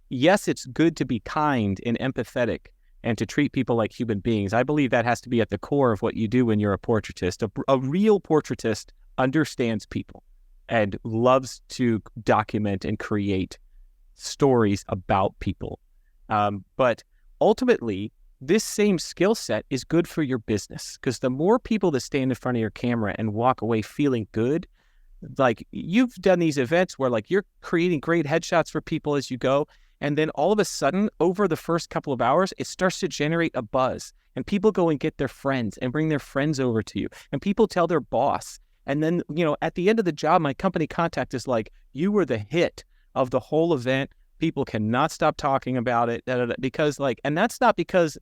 yes, it's good to be kind and empathetic and to treat people like human beings. I believe that has to be at the core of what you do when you're a portraitist. A real portraitist understands people and loves to document and create stories about people. But ultimately, this same skill set is good for your business, because the more people that stand in front of your camera and walk away feeling good, like you've done these events where like you're creating great headshots for people as you go. And then all of a sudden, over the first couple of hours, it starts to generate a buzz, and people go and get their friends and bring their friends over to you, and people tell their boss. And then, at the end of the job, my company contact is like, you were the hit of the whole event. People cannot stop talking about it because and that's not because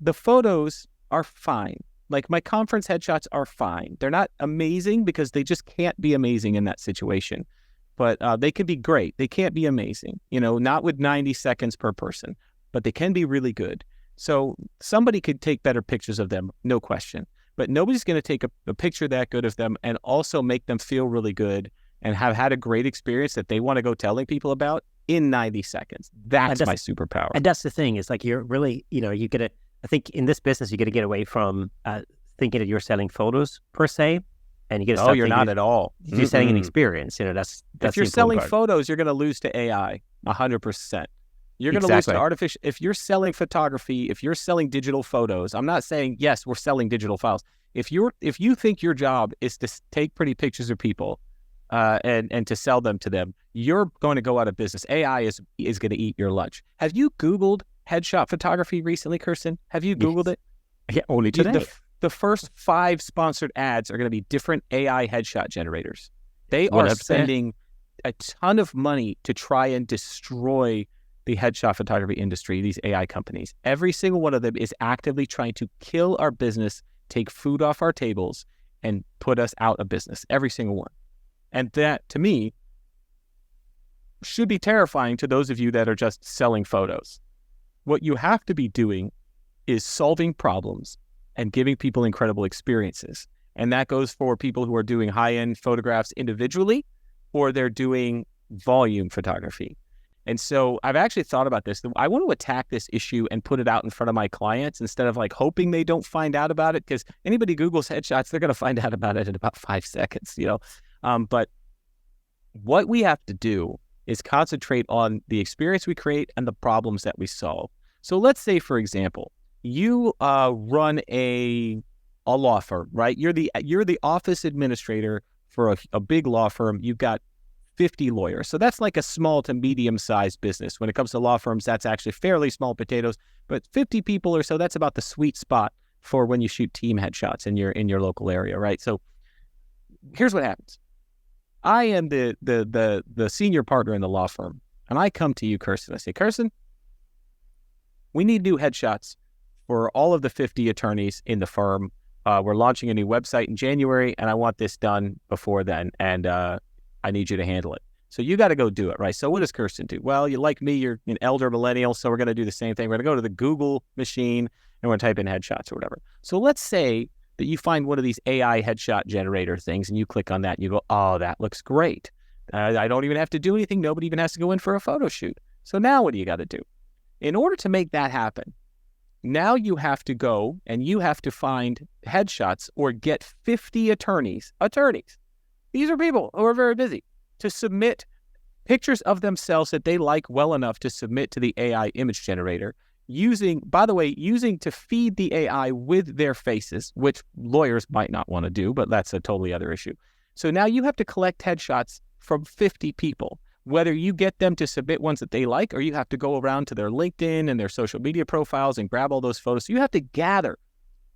the photos are fine. Like my conference headshots are fine. They're not amazing because they just can't be amazing in that situation. But they can be great. They can't be amazing, not with 90 seconds per person, but they can be really good. So somebody could take better pictures of them, no question. But nobody's going to take a picture that good of them and also make them feel really good and have had a great experience that they want to go telling people about in 90 seconds. That's my superpower. And that's the thing. It's like you're really, you get to, I think in this business, you got to get away from thinking that you're selling photos per se. And you get to start you're not at all. You're selling an experience. That's if you're selling photos, you're going to lose to AI 100%. You're going to lose to artificial. If you're selling photography, if you're selling digital photos, I'm not saying, yes, we're selling digital files. If you think your job is to take pretty pictures of people and to sell them to them, you're going to go out of business. AI is going to eat your lunch. Have you Googled headshot photography recently, Kirsten? Have you Googled it? Yeah, only today. The first 5 sponsored ads are going to be different AI headshot generators. They are spending a ton of money to try and destroy the headshot photography industry, these AI companies. Every single one of them is actively trying to kill our business, take food off our tables, and put us out of business. Every single one. And that, to me, should be terrifying to those of you that are just selling photos. What you have to be doing is solving problems and giving people incredible experiences. And that goes for people who are doing high-end photographs individually, or they're doing volume photography. And so I've actually thought about this. I want to attack this issue and put it out in front of my clients instead of hoping they don't find out about it, because anybody Googles headshots, they're going to find out about it in about 5 seconds, But what we have to do is concentrate on the experience we create and the problems that we solve. So let's say, for example, you run a law firm, right? You're the office administrator for a big law firm. You've got 50 lawyers. So that's like a small to medium-sized business. When it comes to law firms, that's actually fairly small potatoes. But 50 people or so, that's about the sweet spot for when you shoot team headshots in your local area, right? So here's what happens. I am the senior partner in the law firm, and I come to you, Kirsten. I say, Kirsten, we need new headshots for all of the 50 attorneys in the firm. We're launching a new website in January, and I want this done before then, and I need you to handle it. So you got to go do it, right? So what does Kirsten do? Well, you like me, you're an elder millennial, so we're going to do the same thing. We're going to go to the Google machine, and we're going to type in headshots or whatever. So let's say that you find one of these AI headshot generator things, and you click on that, and you go, oh, that looks great. I don't even have to do anything. Nobody even has to go in for a photo shoot. So now what do you got to do? In order to make that happen, now you have to go and you have to find headshots or get 50 attorneys. These are people who are very busy to submit pictures of themselves that they like well enough to submit to the AI image generator using to feed the AI with their faces, which lawyers might not want to do, but that's a totally other issue. So now you have to collect headshots from 50 people, whether you get them to submit ones that they like, or you have to go around to their LinkedIn and their social media profiles and grab all those photos. So you have to gather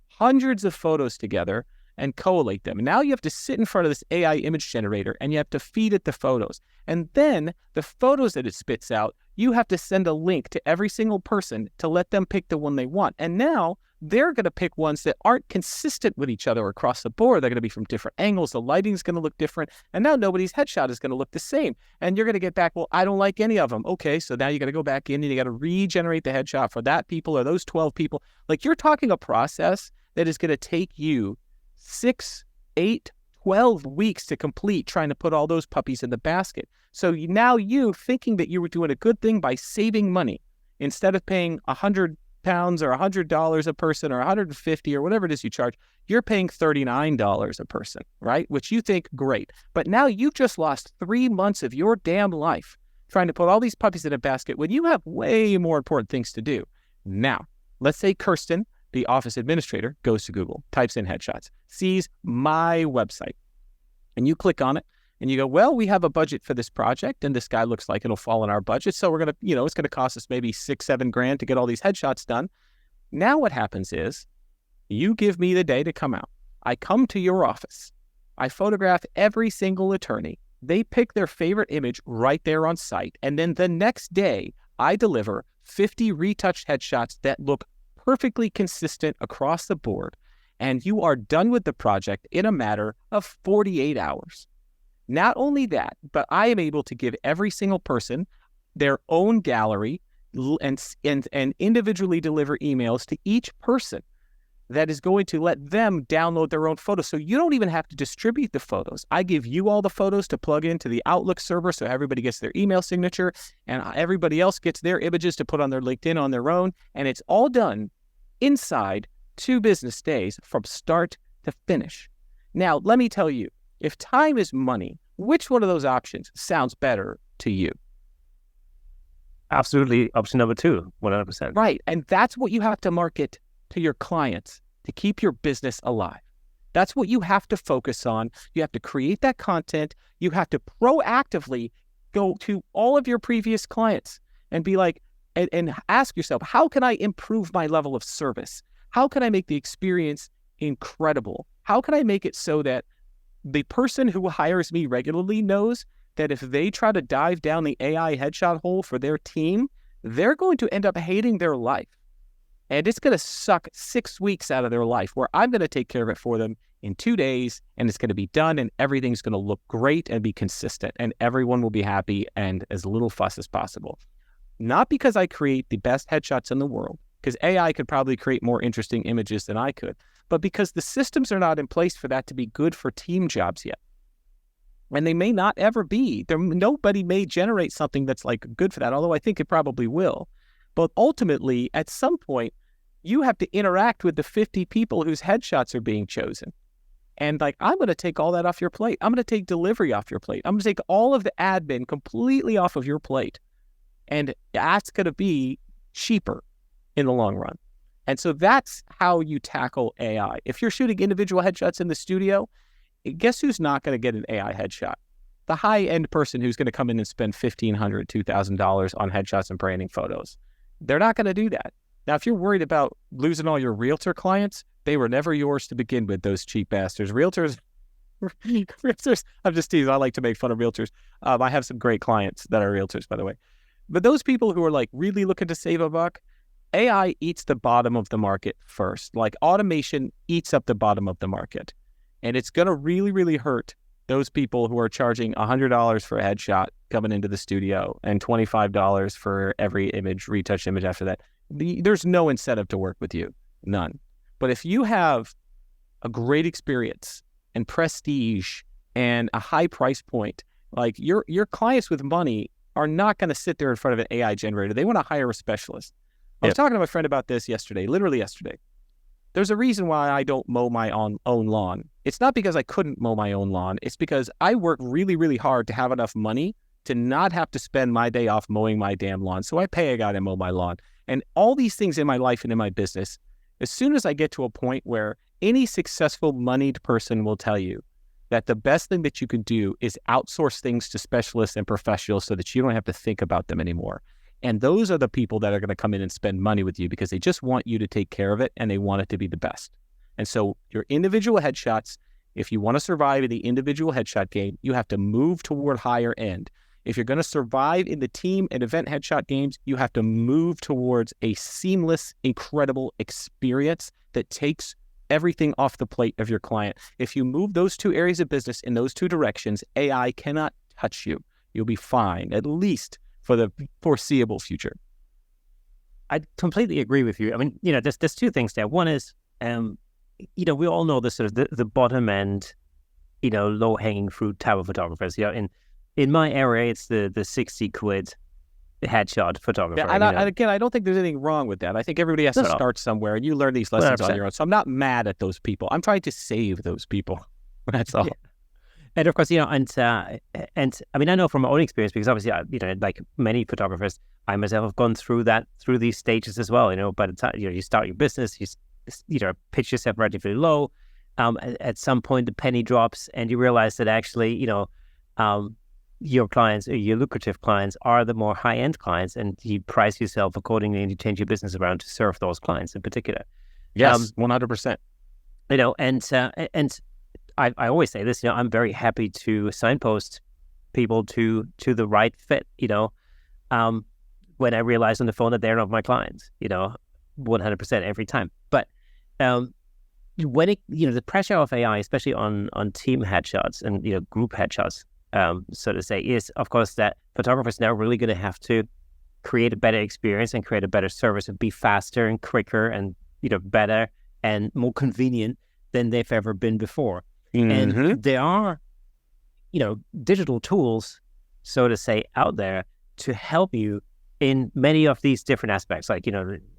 hundreds of photos together and collate them. And now you have to sit in front of this AI image generator and you have to feed it the photos. And then the photos that it spits out, you have to send a link to every single person to let them pick the one they want. And now they're going to pick ones that aren't consistent with each other across the board. They're going to be from different angles. The lighting's going to look different. And now nobody's headshot is going to look the same. And you're going to get back, well, I don't like any of them. Okay, so now you got to go back in and you got to regenerate the headshot for that people or those 12 people. Like, you're talking a process that is going to take you 6, 8, 12 weeks to complete trying to put all those puppies in the basket. So now you thinking that you were doing a good thing by saving money, instead of paying £100 or $100 a person or $150 or whatever it is you charge, you're paying $39 a person, right? Which you think great. But now you've just lost 3 months of your damn life trying to put all these puppies in a basket when you have way more important things to do. Now, let's say Kirsten, the office administrator, goes to Google, types in headshots, sees my website, and you click on it and you go, well, we have a budget for this project and this guy looks like it'll fall in our budget. So we're going to, it's going to cost us maybe $6-7 to get all these headshots done. Now what happens is you give me the day to come out. I come to your office. I photograph every single attorney. They pick their favorite image right there on site. And then the next day, I deliver 50 retouched headshots that look perfectly consistent across the board. And you are done with the project in a matter of 48 hours. Not only that, but I am able to give every single person their own gallery and individually deliver emails to each person that is going to let them download their own photos. So you don't even have to distribute the photos. I give you all the photos to plug into the Outlook server so everybody gets their email signature and everybody else gets their images to put on their LinkedIn on their own. And it's all done inside 2 business days from start to finish. Now, let me tell you, if time is money, which one of those options sounds better to you? Absolutely. Option number 2, 100%. Right. And that's what you have to market to your clients to keep your business alive. That's what you have to focus on. You have to create that content. You have to proactively go to all of your previous clients and be like, and ask yourself, how can I improve my level of service? How can I make the experience incredible? How can I make it so that the person who hires me regularly knows that if they try to dive down the AI headshot hole for their team, they're going to end up hating their life. And it's going to suck 6 weeks out of their life, where I'm going to take care of it for them in 2 days, and it's going to be done, and everything's going to look great and be consistent, and everyone will be happy and as little fuss as possible. Not because I create the best headshots in the world, because AI could probably create more interesting images than I could, but because the systems are not in place for that to be good for team jobs yet. And they may not ever be. Nobody may generate something that's like good for that, although I think it probably will. But ultimately, at some point, you have to interact with the 50 people whose headshots are being chosen. And like, I'm going to take all that off your plate. I'm going to take delivery off your plate. I'm going to take all of the admin completely off of your plate. And that's going to be cheaper in the long run. And so that's how you tackle AI. If you're shooting individual headshots in the studio, guess who's not going to get an AI headshot? The high-end person who's going to come in and spend $1,500, $2,000 on headshots and branding photos. They're not going to do that. Now, if you're worried about losing all your realtor clients, they were never yours to begin with, those cheap bastards. Realtors, I'm just teasing. I like to make fun of realtors. I have some great clients that are realtors, by the way. But those people who are like really looking to save a buck, AI eats the bottom of the market first. Like automation eats up the bottom of the market. And it's going to really, really hurt those people who are charging $100 for a headshot coming into the studio and $25 for every retouched image after that. There's no incentive to work with you. None. But if you have a great experience and prestige and a high price point, like your clients with money are not going to sit there in front of an AI generator. They want to hire a specialist. I was talking to my friend about this yesterday, literally yesterday. There's a reason why I don't mow my own lawn. It's not because I couldn't mow my own lawn. It's because I work really, really hard to have enough money to not have to spend my day off mowing my damn lawn. So I pay a guy to mow my lawn. And all these things in my life and in my business, as soon as I get to a point where any successful moneyed person will tell you that the best thing that you can do is outsource things to specialists and professionals so that you don't have to think about them anymore. And those are the people that are going to come in and spend money with you because they just want you to take care of it and they want it to be the best. And so your individual headshots, if you want to survive in the individual headshot game, you have to move toward higher end. If you're going to survive in the team and event headshot games, you have to move towards a seamless, incredible experience that takes everything off the plate of your client. If you move those 2 areas of business in those 2 directions, AI cannot touch you. You'll be fine, at least for the foreseeable future. I completely agree with you. I mean, there's 2 things there. One is, we all know the sort of the bottom end, low hanging fruit type of photographers. In my area, it's the 60 quid headshot photographer. Yeah, and again, I don't think there's anything wrong with that. I think everybody has to start somewhere, and you learn these lessons 100%. On your own. So I'm not mad at those people. I'm trying to save those people. That's all. Yeah. And of course, and I mean, I know from my own experience, because obviously, like many photographers, I myself have gone through these stages as well. By the time you start your business, you pitch yourself relatively low. At some point, the penny drops, and you realize that actually, your clients, or your lucrative clients, are the more high-end clients, and you price yourself accordingly, and you change your business around to serve those clients in particular. Yes, 100%. And I always say this, I'm very happy to signpost people to the right fit, when I realize on the phone that they're not my clients, 100% every time. But when the pressure of AI, especially on team headshots and group headshots, so to say, is of course that photographers now really going to have to create a better experience and create a better service and be faster and quicker and better and more convenient than they've ever been before. And there are digital tools, so to say, out there to help you in many of these different aspects, like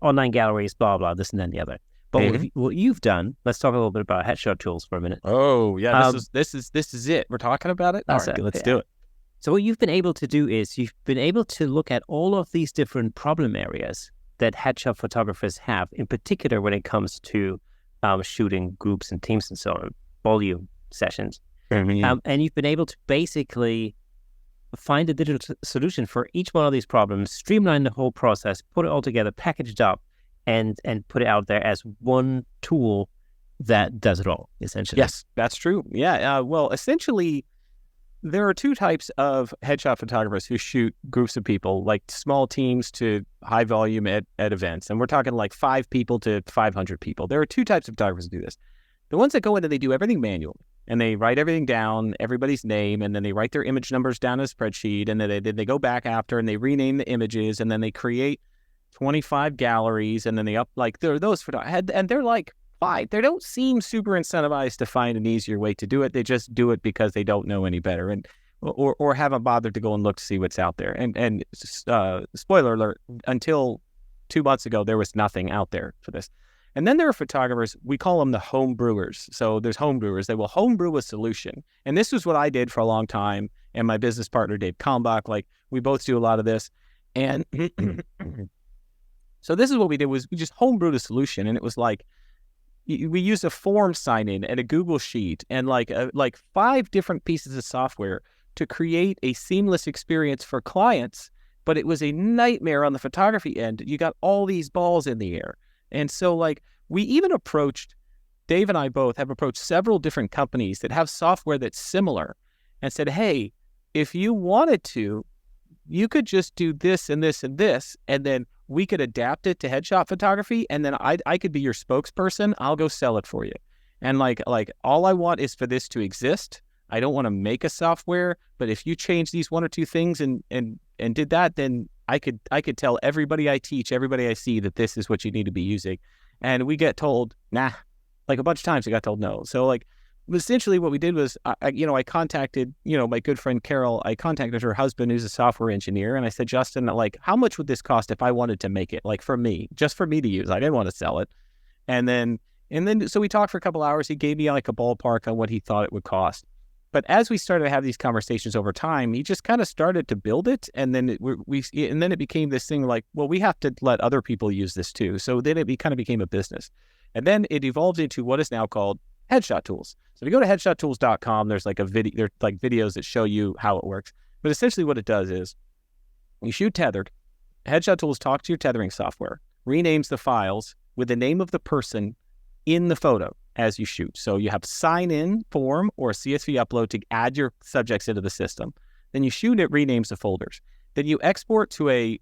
online galleries, blah blah, this and then the other. But what you've done, let's talk a little bit about headshot tools for a minute. Oh yeah, this is it. We're talking about it. All right, let's do it. So what you've been able to do is you've been able to look at all of these different problem areas that headshot photographers have, in particular when it comes to shooting groups and teams and so on, volume sessions. And you've been able to basically find a digital solution for each one of these problems, streamline the whole process, put it all together, packaged up, and put it out there as one tool that does it all, essentially. Yes, that's true. Yeah. Well, essentially, there are two types of headshot photographers who shoot groups of people, like small teams to high volume at events. And we're talking like 5 people to 500 people. There are two types of photographers who do this. The ones that go in and they do everything manually. And they write everything down, everybody's name, and then they write their image numbers down in a spreadsheet, and then they go back after and they rename the images, and then they create 25 galleries, and then they those photographers, and they're like, fine. They don't seem super incentivized to find an easier way to do it. They just do it because they don't know any better, and or haven't bothered to go and look to see what's out there. And spoiler alert, until 2 months ago, there was nothing out there for this. And then there are photographers, we call them the home brewers. So there's home brewers. They will home brew a solution. And this was what I did for a long time. And my business partner, Dave Kalmbach, we both do a lot of this. And so this is what we did was we just home brewed a solution. And it was like, we used a form sign-in and a Google Sheet and like 5 different pieces of software to create a seamless experience for clients. But it was a nightmare on the photography end. You got all these balls in the air. And so we even Dave and I both have approached several different companies that have software that's similar and said, hey, if you wanted to, you could just do this and this and this, and then we could adapt it to headshot photography, and then I could be your spokesperson. I'll go sell it for you. And like all I want is for this to exist. I don't want to make a software, but if you change these 1 or 2 things and did that, then I could tell everybody I teach, everybody I see that this is what you need to be using. And we get told, nah, a bunch of times we got told no. So essentially what we did was, I contacted, my good friend Carol, I contacted her husband who's a software engineer. And I said, Justin, how much would this cost if I wanted to make it for me, just for me to use? I didn't want to sell it. And then so we talked for a couple hours. He gave me a ballpark on what he thought it would cost. But as we started to have these conversations over time, he just kind of started to build it, and then it became this thing well, we have to let other people use this too. So then it kind of became a business, and then it evolved into what is now called Headshot Tools. So if you go to headshottools.com, there's videos that show you how it works. But essentially, what it does is you shoot tethered. Headshot Tools talks to your tethering software, renames the files with the name of the person in the photo as you shoot. So you have sign-in form or CSV upload to add your subjects into the system. Then you shoot, it renames the folders. Then you export to a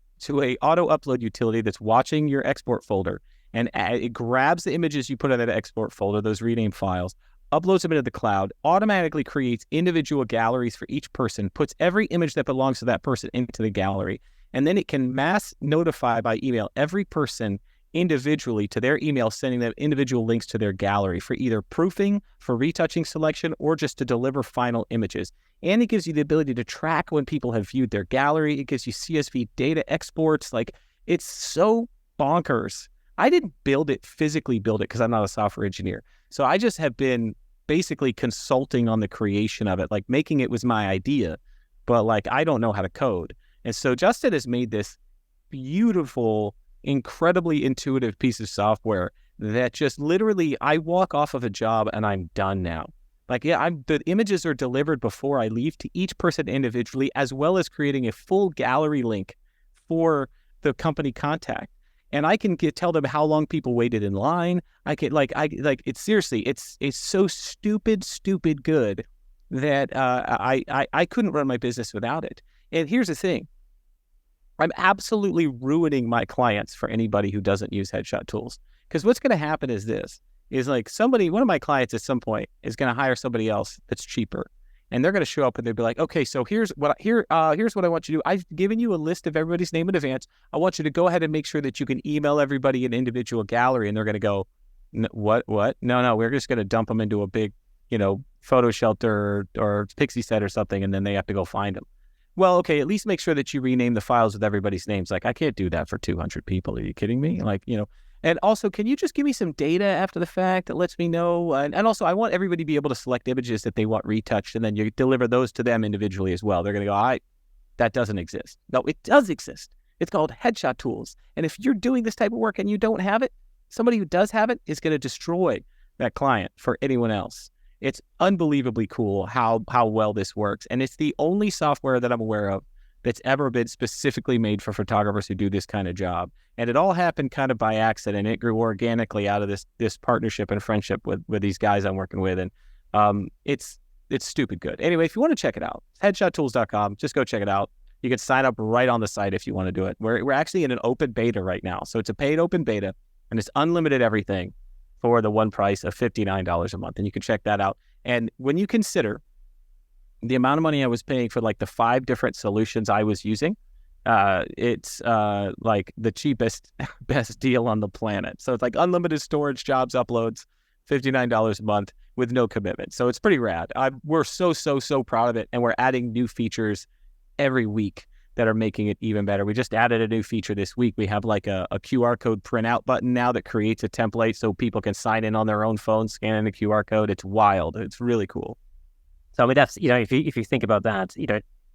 auto upload utility that's watching your export folder, and it grabs the images you put in that export folder, those renamed files, uploads them into the cloud, automatically creates individual galleries for each person, puts every image that belongs to that person into the gallery, and then it can mass notify by email every person individually to their email, sending them individual links to their gallery for either proofing, for retouching selection, or just to deliver final images. And it gives you the ability to track when people have viewed their gallery. It gives you CSV data exports. It's so bonkers. I didn't physically build it because I'm not a software engineer. So I just have been basically consulting on the creation of it. Making it was my idea, but I don't know how to code. And so Justin has made this beautiful, incredibly intuitive piece of software that just literally, I walk off of a job and I'm done now. The images are delivered before I leave to each person individually, as well as creating a full gallery link for the company contact. and I can tell them how long people waited in line. It's seriously, it's so stupid good that I couldn't run my business without it. And here's the thing. I'm absolutely ruining my clients for anybody who doesn't use headshot tools. Because what's going to happen is like one of my clients at some point is going to hire somebody else that's cheaper. And they're going to show up and they'll be like, okay, so here's what I want you to do. I've given you a list of everybody's name in advance. I want you to go ahead and make sure that you can email everybody an individual gallery. And they're going to go, what? No, we're just going to dump them into a big, photo shelter or pixie set or something. And then they have to go find them. Well, okay, at least make sure that you rename the files with everybody's names. Like, I can't do that for 200 people. Are you kidding me? And also, can you just give me some data after the fact that lets me know? And also, I want everybody to be able to select images that they want retouched, and then you deliver those to them individually as well. They're going to go, that doesn't exist. No, it does exist. It's called headshot tools. And if you're doing this type of work and you don't have it, somebody who does have it is going to destroy that client for anyone else. It's unbelievably cool how well this works. And it's the only software that I'm aware of that's ever been specifically made for photographers who do this kind of job. And it all happened kind of by accident. It grew organically out of this partnership and friendship with these guys I'm working with. And it's stupid good. Anyway, if you want to check it out, headshottools.com, just go check it out. You can sign up right on the site if you want to do it. We're actually in an open beta right now. So it's a paid open beta, and it's unlimited everything for the one price of $59 a month. And you can check that out. And when you consider the amount of money I was paying for like the 5 different solutions I was using, it's like the cheapest, best deal on the planet. So it's like unlimited storage, jobs, uploads, $59 a month with no commitment. So it's pretty rad. We're so proud of it. And we're adding new features every week that are making it even better. We just added a new feature this week. We have like a QR code printout button now that creates a template so people can sign in on their own phone, scan in the QR code. It's wild. It's really cool. So I mean, that's, if you think about that,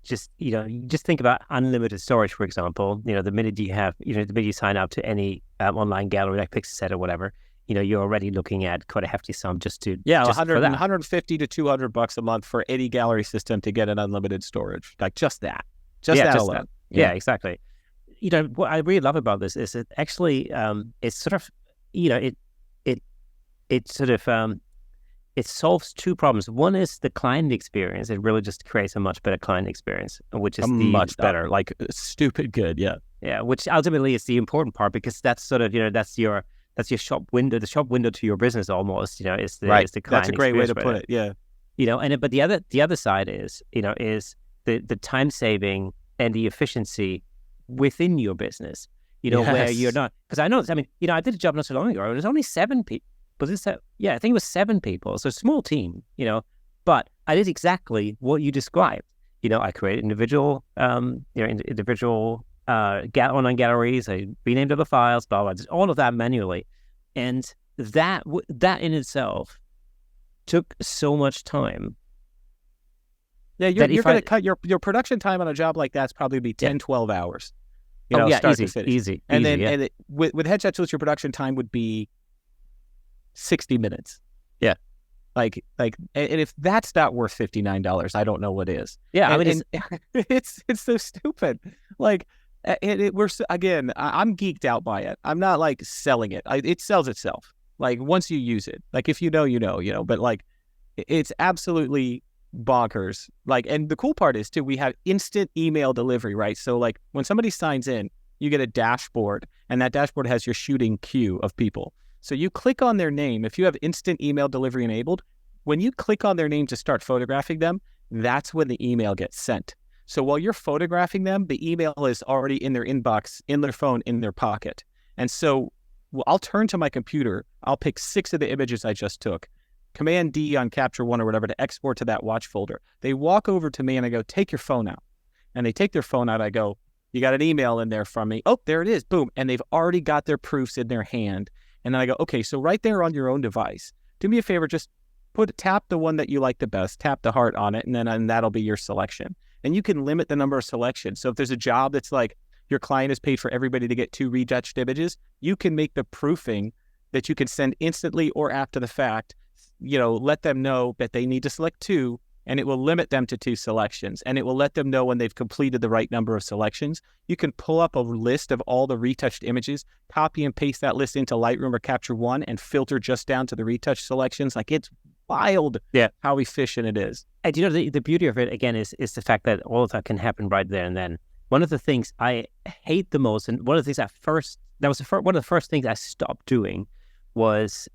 just think about unlimited storage, for example. The minute you sign up to any online gallery like Pixelset or whatever, you're already looking at quite a hefty sum just for that. 150 to $200 a month for any gallery system to get an unlimited storage, like just that. That alone. Yeah, exactly. What I really love about this is it actually, it's sort of, it solves 2 problems. One is the client experience. It really just creates a much better client experience, which is much better, like stupid good. Yeah. Yeah. Which ultimately is the important part, because that's sort of, that's your shop window, the shop window to your business almost, is the client. That's a great way to put it. Yeah. But the other side is the time saving and the efficiency within your business, where you're not, because I did a job not so long ago. It was only 7 people. I think it was 7 people. So a small team, but I did exactly what you described. I created individual online galleries. I renamed other files, blah, blah, all of that manually. And that in itself took so much time. Yeah, you're going to cut your production time on a job like that's probably be 10, 12 hours. Start to finish. Easy. And with headshot tools, your production time would be 60 minutes. Yeah. And if that's not worth $59, I don't know what is. Yeah. It's so stupid. Like, again, I'm geeked out by it. I'm not like selling it. It sells itself. Like, once you use it, like if but like it's absolutely bonkers. Like, and the cool part is too, we have instant email delivery, right? So like when somebody signs in, you get a dashboard, and that dashboard has your shooting queue of people. So you click on their name. If you have instant email delivery enabled, when you click on their name to start photographing them, that's when the email gets sent. So while you're photographing them, the email is already in their inbox, in their phone, in their pocket. And so I'll turn to my computer. I'll pick 6 of the images I just took, Command D on Capture One or whatever to export to that watch folder. They walk over to me and I go, take your phone out. And they take their phone out. I go, you got an email in there from me. Oh, there it is. Boom. And they've already got their proofs in their hand. And then I go, okay, so right there on your own device, do me a favor, just tap the one that you like the best, tap the heart on it, and that'll be your selection. And you can limit the number of selections. So if there's a job that's like your client has paid for everybody to get 2 retouched images, you can make the proofing that you can send instantly or after the fact, let them know that they need to select 2 and it will limit them to 2 selections, and it will let them know when they've completed the right number of selections. You can pull up a list of all the retouched images, copy and paste that list into Lightroom or Capture One, and filter just down to the retouched selections. Like, it's wild how efficient it is. And you know, the beauty of it, again, is the fact that all of that can happen right there and then. One of the things I hate the most, and one of the things one of the first things I stopped doing was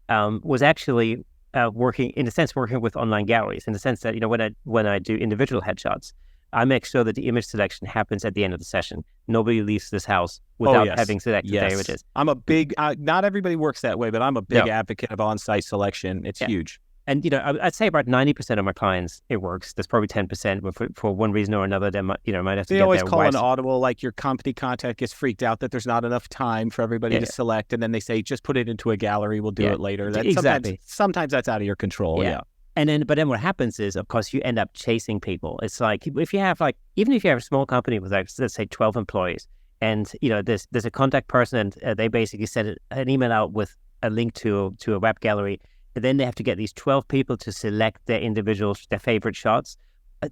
actually working with online galleries, in the sense that, you know, when I do individual headshots, I make sure that the image selection happens at the end of the session. Nobody leaves this house without having selected their images. I'm a big, not everybody works that way, but I'm a big advocate of on-site selection. It's huge. And, you know, I'd say about 90% of my clients, it works. There's probably 10%, but for one reason or another, they might have to They always call an audible, like your company contact gets freaked out that there's not enough time for everybody to select. And then they say, just put it into a gallery. We'll do it later. Exactly. Sometimes that's out of your control. Yeah. But then what happens is, of course, you end up chasing people. It's like, if you have even if you have a small company with, like, let's say 12 employees, and, you know, there's a contact person, and they basically send an email out with a link to a web gallery. And then they have to get these 12 people to select their favorite shots.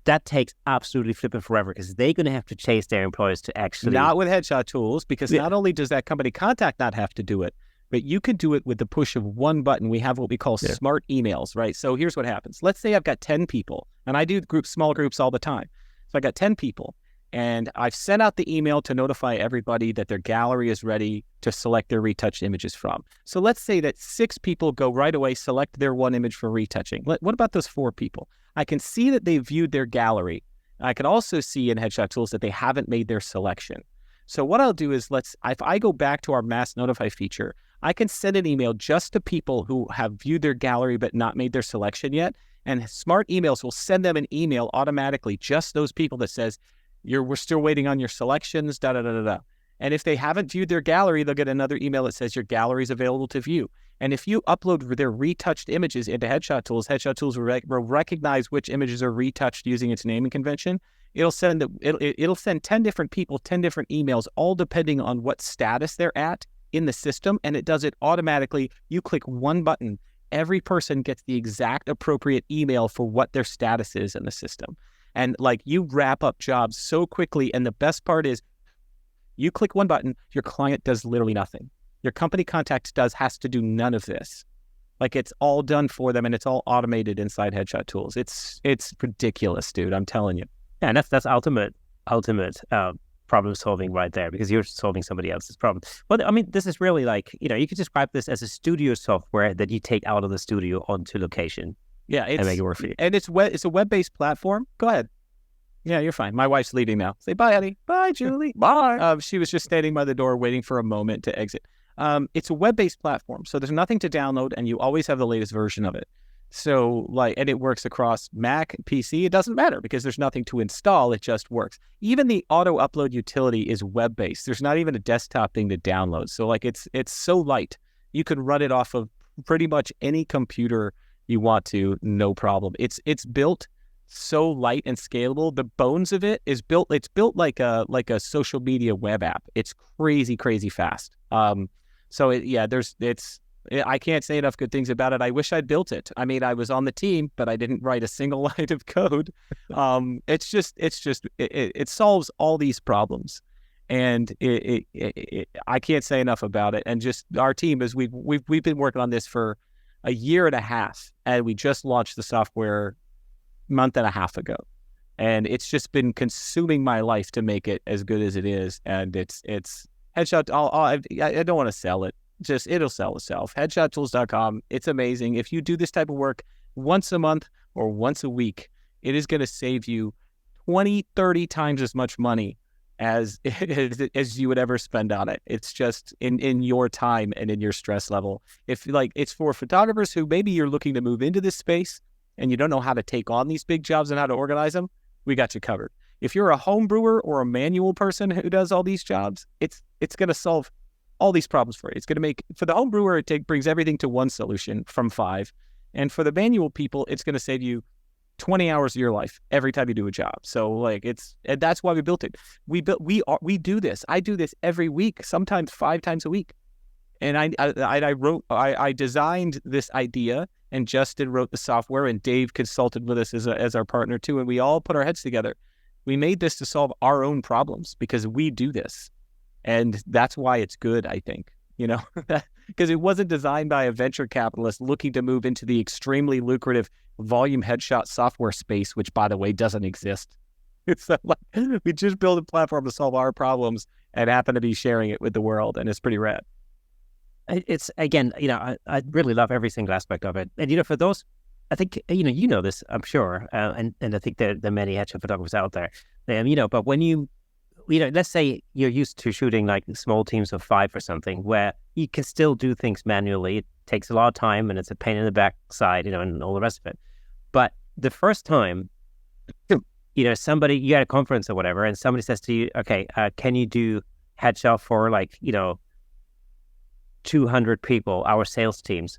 That takes absolutely flipping forever, because they're going to have to chase their employees to actually... Not with headshot tools, because not only does that company contact not have to do it, but you can do it with the push of one button. We have what we call smart emails, right? So here's what happens. Let's say I've got 10 people, and I do small groups all the time. So I got 10 people, and I've sent out the email to notify everybody that their gallery is ready to select their retouched images from. So let's say that 6 people go right away, select their one image for retouching. What about those 4 people? I can see that they viewed their gallery. I can also see in Headshot Tools that they haven't made their selection. So what I'll do is, if I go back to our mass notify feature, I can send an email just to people who have viewed their gallery but not made their selection yet. And smart emails will send them an email automatically, just those people, that says, we're still waiting on your selections, da-da-da-da-da. And if they haven't viewed their gallery, they'll get another email that says your gallery is available to view. And if you upload their retouched images into Headshot Tools will recognize which images are retouched using its naming convention. It'll send 10 different people 10 different emails, all depending on what status they're at in the system, and it does it automatically. You click one button, every person gets the exact appropriate email for what their status is in the system. And, like, you wrap up jobs so quickly. And the best part is, you click one button, your client does literally nothing. Your company contact has to do none of this. Like, it's all done for them, and it's all automated inside Headshot Tools. It's ridiculous, dude. I'm telling you. Yeah, and that's ultimate problem solving right there, because you're solving somebody else's problem. But I mean, this is really like, you know, you could describe this as a studio software that you take out of the studio onto location. Yeah, and make it work for you. And it's a web-based platform. Go ahead. Yeah, you're fine. My wife's leaving now. Say bye, honey. Bye, Julie. Bye. She was just standing by the door waiting for a moment to exit. It's a web-based platform, so there's nothing to download, and you always have the latest version of it. So, and it works across Mac, PC. It doesn't matter, because there's nothing to install. It just works. Even the auto upload utility is web-based. There's not even a desktop thing to download. So, like, it's so light. You can run it off of pretty much any computer you want to, no problem. It's built so light and scalable. The bones of it is built. It's built like a social media web app. It's crazy fast. I can't say enough good things about it. I wish I'd built it. I mean, I was on the team, but I didn't write a single line of code. It solves all these problems, and I can't say enough about it. And just our team is we've been working on this for a year and a half, and we just launched the software a month and a half ago, and it's just been consuming my life to make it as good as it is. And it's Headshot. I don't want to sell it. Just, it'll sell itself. Headshottools.com. It's amazing. If you do this type of work once a month or once a week, it is going to save you 20, 30 times as much money as you would ever spend on it. It's just in your time and in your stress level. If, like, it's for photographers who maybe you're looking to move into this space and you don't know how to take on these big jobs and how to organize them, we got you covered. If you're a home brewer or a manual person who does all these jobs, it's going to solve all these problems for you. It's going to make, for the home brewer, it brings everything to one solution from 5. And for the manual people, it's going to save you 20 hours of your life every time you do a job. So, like, and that's why we built it. We do this. I do this every week, sometimes 5 times a week. And I designed this idea and Justin wrote the software, and Dave consulted with us as our partner too, and we all put our heads together. We made this to solve our own problems because we do this, and that's why it's good, I think, because it wasn't designed by a venture capitalist looking to move into the extremely lucrative volume headshot software space, which, by the way, doesn't exist. It's like we just built a platform to solve our problems and happen to be sharing it with the world, and it's pretty rad. It's, again, I really love every single aspect of it. And, for those, I think, you know this, I'm sure, and I think there are many headshot photographers out there, but when let's say you're used to shooting like small teams of 5 or something, where you can still do things manually. It takes a lot of time and it's a pain in the backside, and all the rest of it. But the first time, somebody, you at a conference or whatever, and somebody says to you, okay, can you do headshot for 200 people, our sales teams?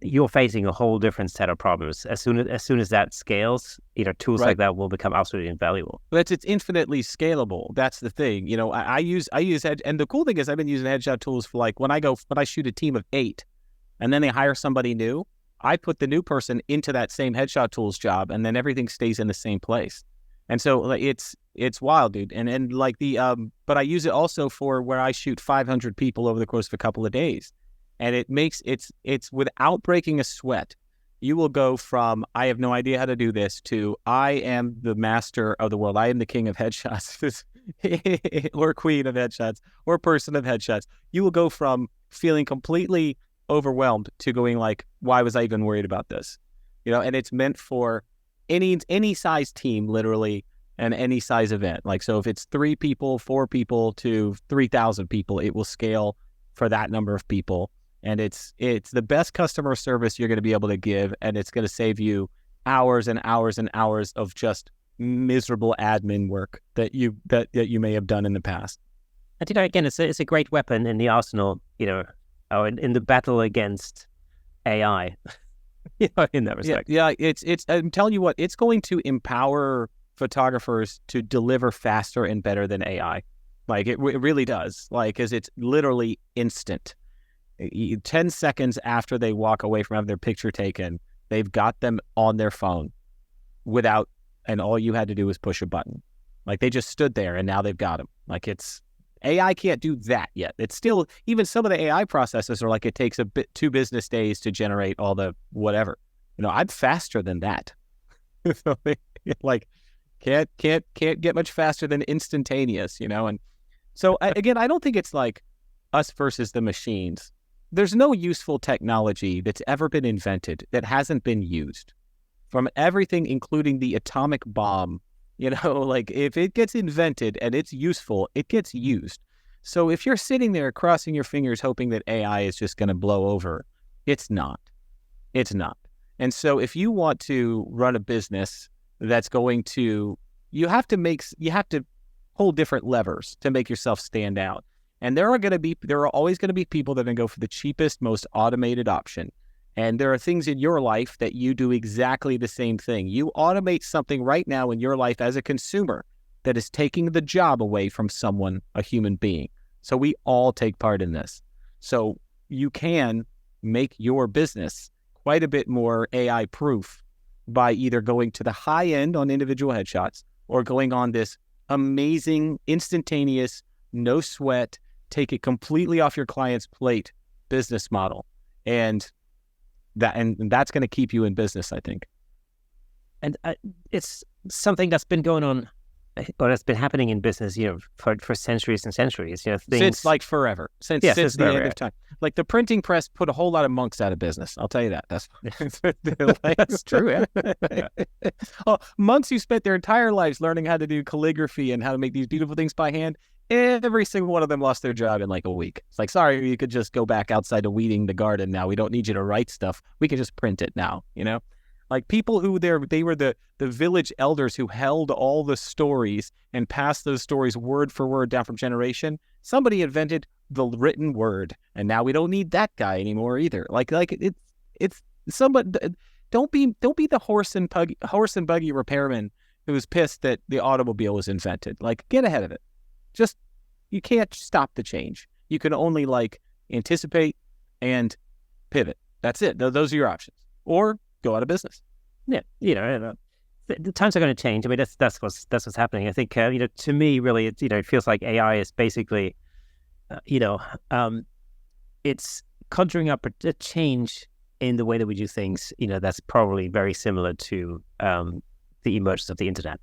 You're facing a whole different set of problems. As soon as that scales, tools like that will become absolutely invaluable. But it's infinitely scalable. That's the thing. I use and the cool thing is I've been using headshot tools for when I shoot a team of 8, and then they hire somebody new. I put the new person into that same headshot tools job, and then everything stays in the same place. And so it's wild, dude. And but I use it also for where I shoot 500 people over the course of a couple of days. And it makes it's without breaking a sweat. You will go from, I have no idea how to do this, to I am the master of the world. I am the king of headshots or queen of headshots or person of headshots. You will go from feeling completely overwhelmed to going why was I even worried about this? And it's meant for any size team, literally, and any size event. So if it's 3 people, 4 people to 3,000 people, it will scale for that number of people. And it's the best customer service you're going to be able to give, and it's going to save you hours and hours and hours of just miserable admin work that you may have done in the past. And again, it's a great weapon in the arsenal, in the battle against AI. In that respect. Yeah, it's. I'm telling you what, it's going to empower photographers to deliver faster and better than AI. It really does. Because it's literally instant. 10 seconds after they walk away from having their picture taken, they've got them on their phone and all you had to do was push a button. They just stood there and now they've got them. AI can't do that yet. It's still, even some of the AI processes are it takes 2 business days to generate all the whatever. I'm faster than that. Can't get much faster than instantaneous, And so again, I don't think it's us versus the machines. There's no useful technology that's ever been invented that hasn't been used. From everything, including the atomic bomb, if it gets invented and it's useful, it gets used. So if you're sitting there crossing your fingers hoping that AI is just going to blow over, it's not. It's not. And so if you want to run a business that's going to, you have to pull different levers to make yourself stand out. And there are always going to be people that are going to go for the cheapest, most automated option. And there are things in your life that you do exactly the same thing. You automate something right now in your life as a consumer that is taking the job away from someone, a human being. So we all take part in this. So you can make your business quite a bit more AI proof by either going to the high end on individual headshots or going on this amazing, instantaneous, no sweat, take it completely off your client's plate business model. And that's going to keep you in business, I think. And it's something that's been going on, or that's been happening in business, for centuries and centuries. Since forever, since the end of time. The printing press put a whole lot of monks out of business. I'll tell you that. That's true. Yeah. Monks who spent their entire lives learning how to do calligraphy and how to make these beautiful things by hand. Every single one of them lost their job in a week. It's sorry, you could just go back outside to weeding the garden now. We don't need you to write stuff. We can just print it now, people who they were the village elders who held all the stories and passed those stories word for word down from generation. Somebody invented the written word, and now we don't need that guy anymore either. It's somebody. Don't be the horse and buggy repairman who's pissed that the automobile was invented. Get ahead of it. Just, you can't stop the change. You can only anticipate and pivot. That's it. Those are your options. Or go out of business. Yeah, the times are going to change. I mean, that's what's happening. I think to me, really, it feels like AI is basically, it's conjuring up a change in the way that we do things. That's probably very similar to the emergence of the internet.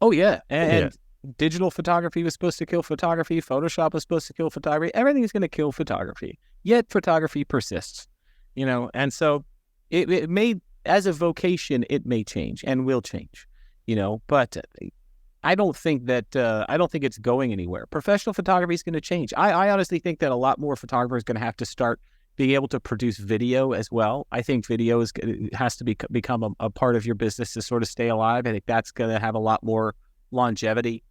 Oh yeah, and digital photography was supposed to kill photography. Photoshop was supposed to kill photography. Everything is going to kill photography. Yet photography persists. And so it may, as a vocation, it may change and will change. But I don't think it's going anywhere. Professional photography is going to change. I honestly think that a lot more photographers are going to have to start being able to produce video as well. I think video has to become a part of your business to sort of stay alive. I think that's going to have a lot more longevity.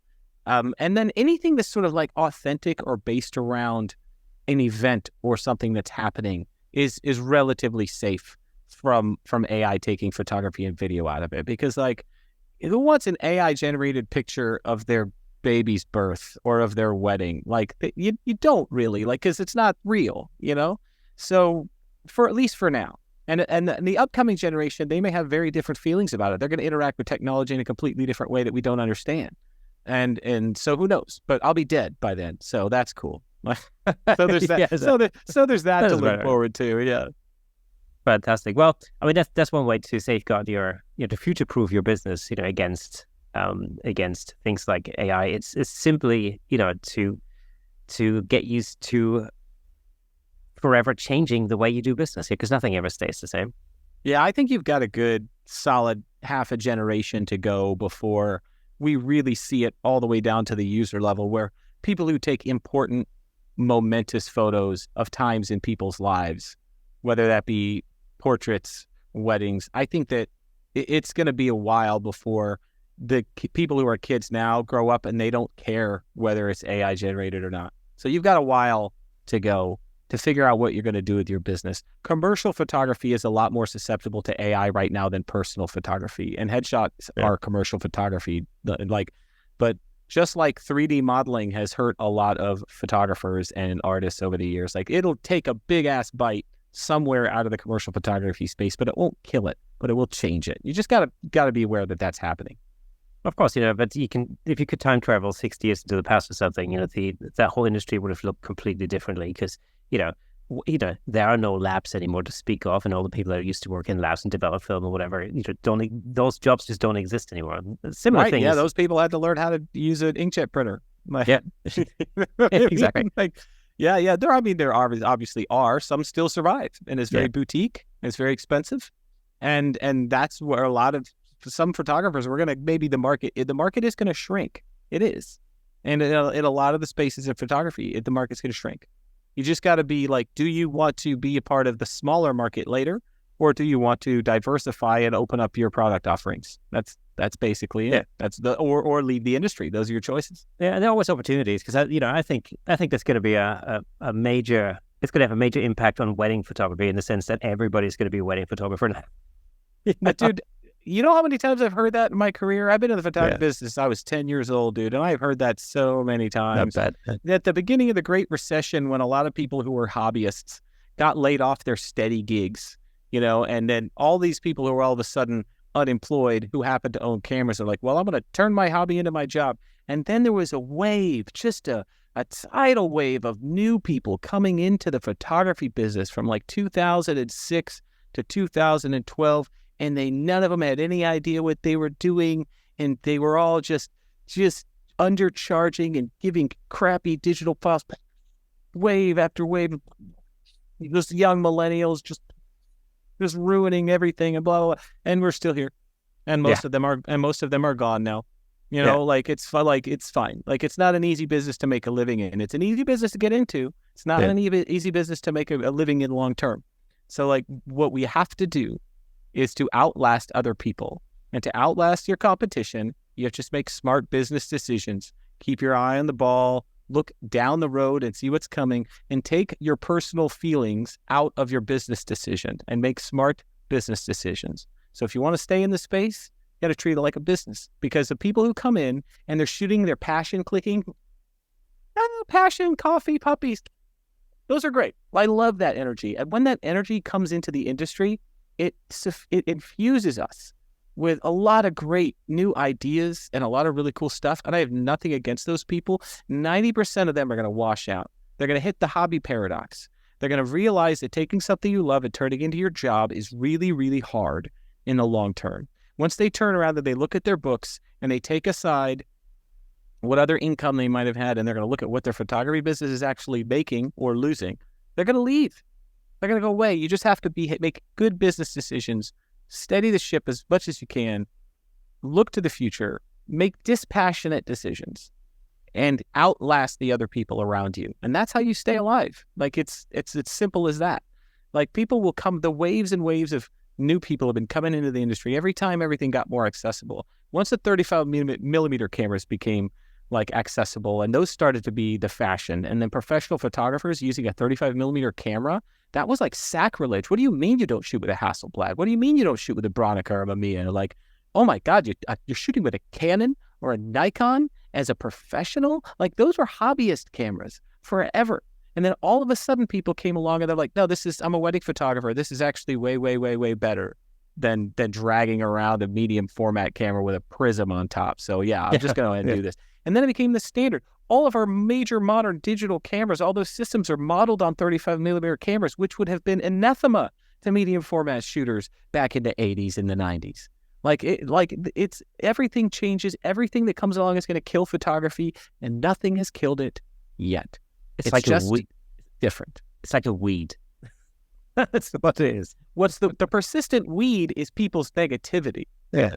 And then anything that's sort of like authentic or based around an event or something that's happening is relatively safe from AI taking photography and video out of it. Because like, who wants an AI generated picture of their baby's birth or of their wedding? Like you don't really, like, because it's not real, So for at least for now, and the upcoming generation, they may have very different feelings about it. They're going to interact with technology in a completely different way that we don't understand. And so who knows? But I'll be dead by then, so that's cool. So there's that. So there's that to look forward to. Yeah. Fantastic. Well, I mean, that's one way to safeguard to future-proof your business, against things like AI. It's simply, to get used to forever changing the way you do business here, because nothing ever stays the same. Yeah, I think you've got a good solid half a generation to go before we really see it all the way down to the user level, where people who take important, momentous photos of times in people's lives, whether that be portraits, weddings, I think that it's going to be a while before the people who are kids now grow up and they don't care whether it's AI generated or not. So you've got a while to go to figure out what you're going to do with your business. Commercial photography is a lot more susceptible to AI right now than personal photography, and headshots are commercial photography. But just like 3D modeling has hurt a lot of photographers and artists over the years, like it'll take a big ass bite somewhere out of the commercial photography space, but it won't kill it, but it will change it. You just gotta be aware that that's happening. Of course, but if you could time travel 60 years into the past or something, that whole industry would have looked completely differently, because there are no labs anymore to speak of, and all the people that used to work in labs and develop film or whatever, those jobs just don't exist anymore. Similar things. Yeah, those people had to learn how to use an inkjet printer. Yeah, exactly. There obviously are some still survive, and it's very boutique, and it's very expensive, and that's where some photographers maybe the market is going to shrink. It is, and in a lot of the spaces in photography, the market's going to shrink. You just got to be like, do you want to be a part of the smaller market later, or do you want to diversify and open up your product offerings? That's basically it. That's or leave the industry. Those are your choices. Yeah, and there are always opportunities, because I think there's going to be a major. It's going to have a major impact on wedding photography, in the sense that everybody's going to be a wedding photographer now. Dude, you know how many times I've heard that in my career? I've been in the photography business. I was 10 years old, dude, and I've heard that so many times. Not bad. At the beginning of the Great Recession, when a lot of people who were hobbyists got laid off their steady gigs, and then all these people who were all of a sudden unemployed, who happened to own cameras, are like, well, I'm going to turn my hobby into my job. And then there was a wave, just a tidal wave of new people coming into the photography business from like 2006 to 2012. And none of them had any idea what they were doing, and they were all just undercharging and giving crappy digital files, wave after wave. Those young millennials just ruining everything, and blah blah blah. And we're still here, and most of them are gone now. It's fine. Like, it's not an easy business to make a living in. It's an easy business to get into. It's not an easy business to make a living in long term. So like, what we have to do is to outlast other people. And to outlast your competition, you have to just make smart business decisions. Keep your eye on the ball, look down the road and see what's coming, and take your personal feelings out of your business decision and make smart business decisions. So if you want to stay in the space, you got to treat it like a business, because the people who come in and they're shooting their passion clicking, passion, coffee, puppies, those are great. I love that energy. And when that energy comes into the industry, it infuses us with a lot of great new ideas and a lot of really cool stuff. And I have nothing against those people. 90% of them are going to wash out. They're going to hit the hobby paradox. They're going to realize that taking something you love and turning it into your job is really, really hard in the long term. Once they turn around and they look at their books and they take aside what other income they might have had, and they're going to look at what their photography business is actually making or losing, they're going to leave. They're going to go away. You just have to make good business decisions, steady the ship as much as you can, look to the future, make dispassionate decisions, and outlast the other people around you. And that's how you stay alive. Like it's as simple as that. Like people will come, the waves and waves of new people have been coming into the industry every time everything got more accessible. Once the 35 millimeter cameras became like accessible, and those started to be the fashion, and then professional photographers using a 35 millimeter camera, that was like sacrilege. What do you mean you don't shoot with a Hasselblad? What do you mean you don't shoot with a Bronica or a Mamiya? Like, oh my God, you're shooting with a Canon or a Nikon as a professional? Like those were hobbyist cameras forever. And then all of a sudden people came along and they're like, no, I'm a wedding photographer. This is actually way, way, way, way better than dragging around a medium format camera with a prism on top. So yeah, I'm just going to do this. And then it became the standard. All of our major modern digital cameras, all those systems are modeled on 35 millimeter cameras, which would have been anathema to medium format shooters back in the 80s and the 90s. It's everything changes. Everything that comes along is going to kill photography, and nothing has killed it yet. It's like just different. It's like a weed. That's what it is. What's the persistent weed is people's negativity. Yeah.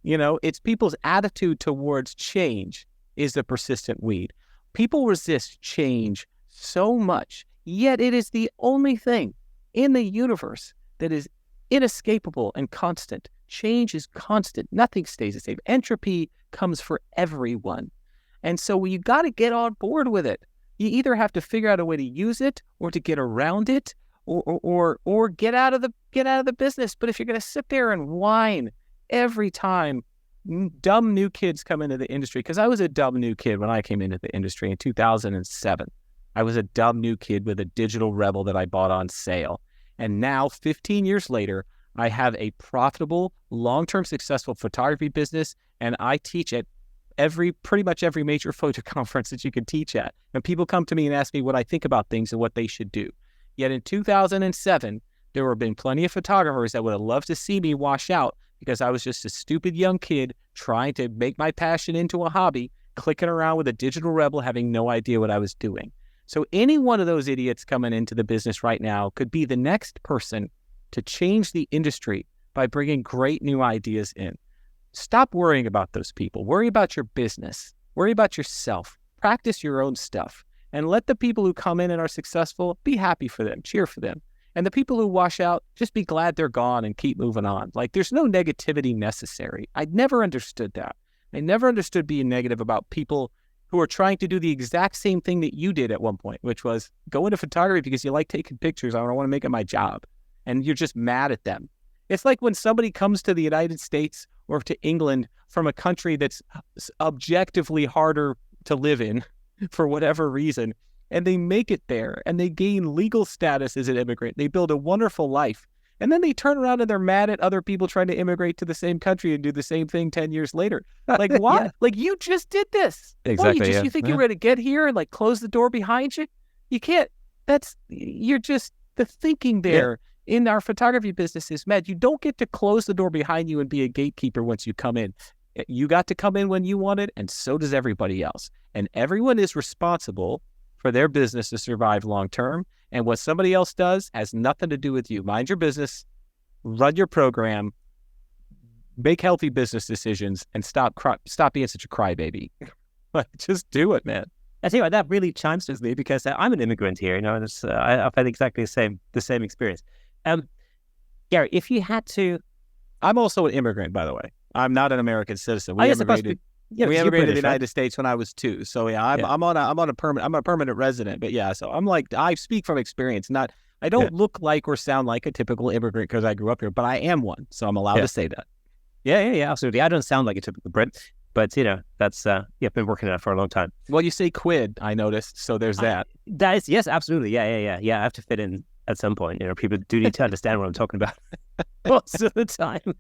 It's people's attitude towards change is the persistent weed. People resist change so much, yet it is the only thing in the universe that is inescapable and constant. Change is constant. Nothing stays the same. Entropy comes for everyone. And so you got to get on board with it. You either have to figure out a way to use it or to get around it or get out of the business. But if you're going to sit there and whine every time dumb new kids come into the industry, because I was a dumb new kid when I came into the industry in 2007. I was a dumb new kid with a digital Rebel that I bought on sale. And now, 15 years later, I have a profitable, long-term successful photography business, and I teach at pretty much every major photo conference that you can teach at. And people come to me and ask me what I think about things and what they should do. Yet in 2007, there have been plenty of photographers that would have loved to see me wash out because I was just a stupid young kid trying to make my passion into a hobby, clicking around with a digital Rebel, having no idea what I was doing. So any one of those idiots coming into the business right now could be the next person to change the industry by bringing great new ideas in. Stop worrying about those people. Worry about your business. Worry about yourself. Practice your own stuff. And let the people who come in and are successful, be happy for them. Cheer for them. And the people who wash out, just be glad they're gone and keep moving on. Like, there's no negativity necessary. I never understood that. I never understood being negative about people who are trying to do the exact same thing that you did at one point, which was go into photography because you like taking pictures. I don't want to make it my job. And you're just mad at them. It's like when somebody comes to the United States or to England from a country that's objectively harder to live in for whatever reason, and they make it there and they gain legal status as an immigrant. They build a wonderful life. And then they turn around and they're mad at other people trying to immigrate to the same country and do the same thing 10 years later. Like, why? Yeah. Like, you just did this. Exactly. You think you're ready to get here and like close the door behind you? You can't. You're just, the thinking there in our photography business is, Matt, you don't get to close the door behind you and be a gatekeeper once you come in. You got to come in when you wanted, and so does everybody else. And everyone is responsible for their business to survive long term. And what somebody else does has nothing to do with you. Mind your business, run your program, make healthy business decisions, and stop being such a crybaby. Just do it, man. I tell you what, that really chimes with me because I'm an immigrant here, and I've had exactly the same experience. Gary, if you had to, I'm also an immigrant, by the way. I'm not an American citizen. We immigrated to the United States when I was 2. So yeah, I'm a permanent resident. But yeah, so I'm like, I speak from experience. I don't look like or sound like a typical immigrant because I grew up here, but I am one. So I'm allowed to say that. Yeah, absolutely. I don't sound like a typical Brit, But, that's, I've been working on it for a long time. Well, you say quid, I noticed. So there's that. That is, yes, absolutely. Yeah. I have to fit in at some point. People do need to understand what I'm talking about most of the time.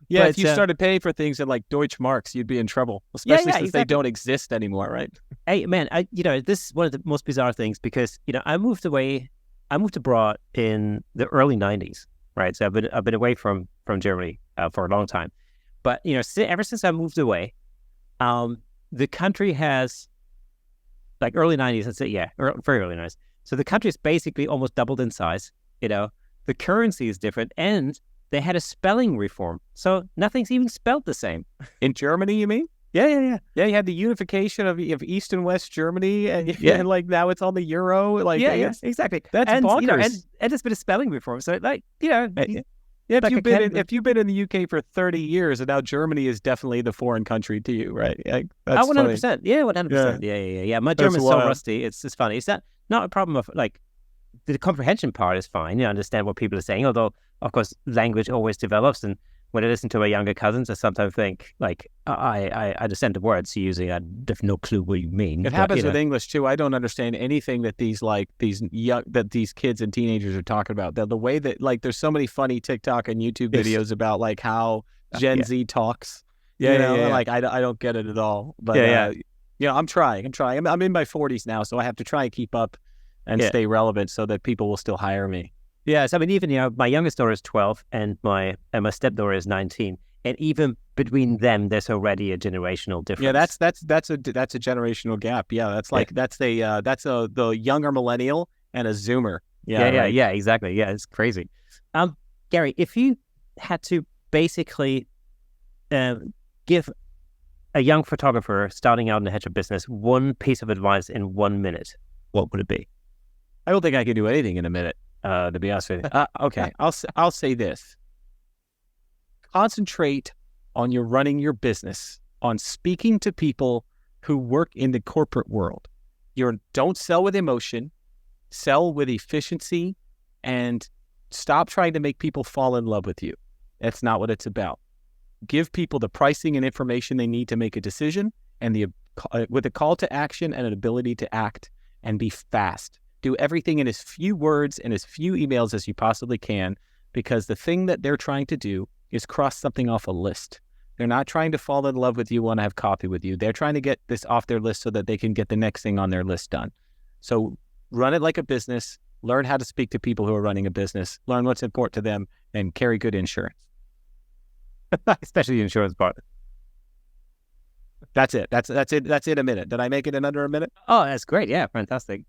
Yeah, if you started paying for things in like Deutsche Marks, you'd be in trouble, especially since they don't exist anymore, right? Hey, man, this is one of the most bizarre things because, I moved abroad in the early 90s, right? So I've been away from Germany for a long time. But, ever since I moved away, the country has, like early 90s, let's say, very early 90s. So the country is basically almost doubled in size, the currency is different, and they had a spelling reform. So nothing's even spelled the same. In Germany, you mean? Yeah. Yeah, you had the unification of East and West Germany, and like now it's on the euro. Like, yeah, exactly. That's bonkers. And there's been a spelling reform. So if you've been in the UK for 30 years, and now Germany is definitely the foreign country to you, right? That's 100%. Yeah, 100%. Yeah. My German's so rusty. It's funny. It's not a problem of like the comprehension part is fine. You understand what people are saying, although of course language always develops. And when I listen to my younger cousins, I sometimes think like I understand the words you're using. I have no clue what you mean. It happens with English too. I don't understand anything that these kids and teenagers are talking about. The way that like there's so many funny TikTok and YouTube videos about like how Gen Z talks. Like I don't get it at all. But I'm trying. I'm in my 40s now, so I have to try and keep up and stay relevant so that people will still hire me. Yeah, so I mean, even my youngest daughter is 12, and my stepdaughter is 19, and even between them, there's already a generational difference. Yeah, that's a generational gap. Yeah, that's the younger millennial and a Zoomer. Yeah, exactly. Yeah, it's crazy. Gary, if you had to basically give a young photographer starting out in the headshot business one piece of advice in 1 minute, what would it be? I don't think I can do anything in a minute. To be honest with you. Okay, I'll say this. Concentrate on running your business, on speaking to people who work in the corporate world. Don't sell with emotion, sell with efficiency, and stop trying to make people fall in love with you. That's not what it's about. Give people the pricing and information they need to make a decision, and with a call to action and an ability to act, and be fast. Do everything in as few words and as few emails as you possibly can, because the thing that they're trying to do is cross something off a list. They're not trying to fall in love with you, want to have coffee with you. They're trying to get this off their list so that they can get the next thing on their list done. So run it like a business, learn how to speak to people who are running a business, learn what's important to them, and carry good insurance. Especially the insurance part. That's it. That's it a minute. Did I make it in under a minute? Oh, that's great. Yeah, fantastic.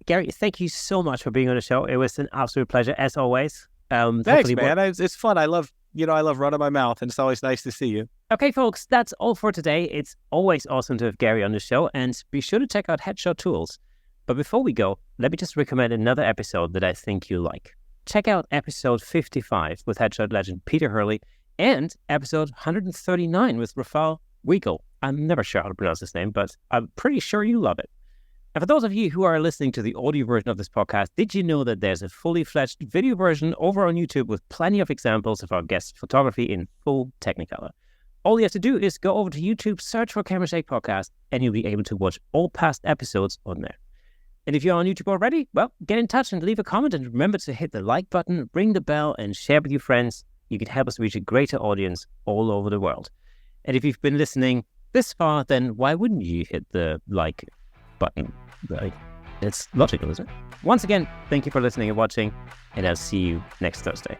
Gary, thank you so much for being on the show. It was an absolute pleasure, as always. Thanks, man. It's fun. I love running my mouth, and it's always nice to see you. Okay, folks, that's all for today. It's always awesome to have Gary on the show, and be sure to check out Headshot Tools. But before we go, let me just recommend another episode that I think you'll like. Check out episode 55 with headshot legend Peter Hurley, and episode 139 with Rafael Wiegel. I'm never sure how to pronounce his name, but I'm pretty sure you love it. And for those of you who are listening to the audio version of this podcast, did you know that there's a fully fledged video version over on YouTube with plenty of examples of our guests' photography in full Technicolor? All you have to do is go over to YouTube, search for Camera Shake Podcast, and you'll be able to watch all past episodes on there. And if you're on YouTube already, well, get in touch and leave a comment, and remember to hit the like button, ring the bell, and share with your friends. You can help us reach a greater audience all over the world. And if you've been listening this far, then why wouldn't you hit the like button? Like, it's logical, isn't it? Once again, thank you for listening and watching, and I'll see you next Thursday.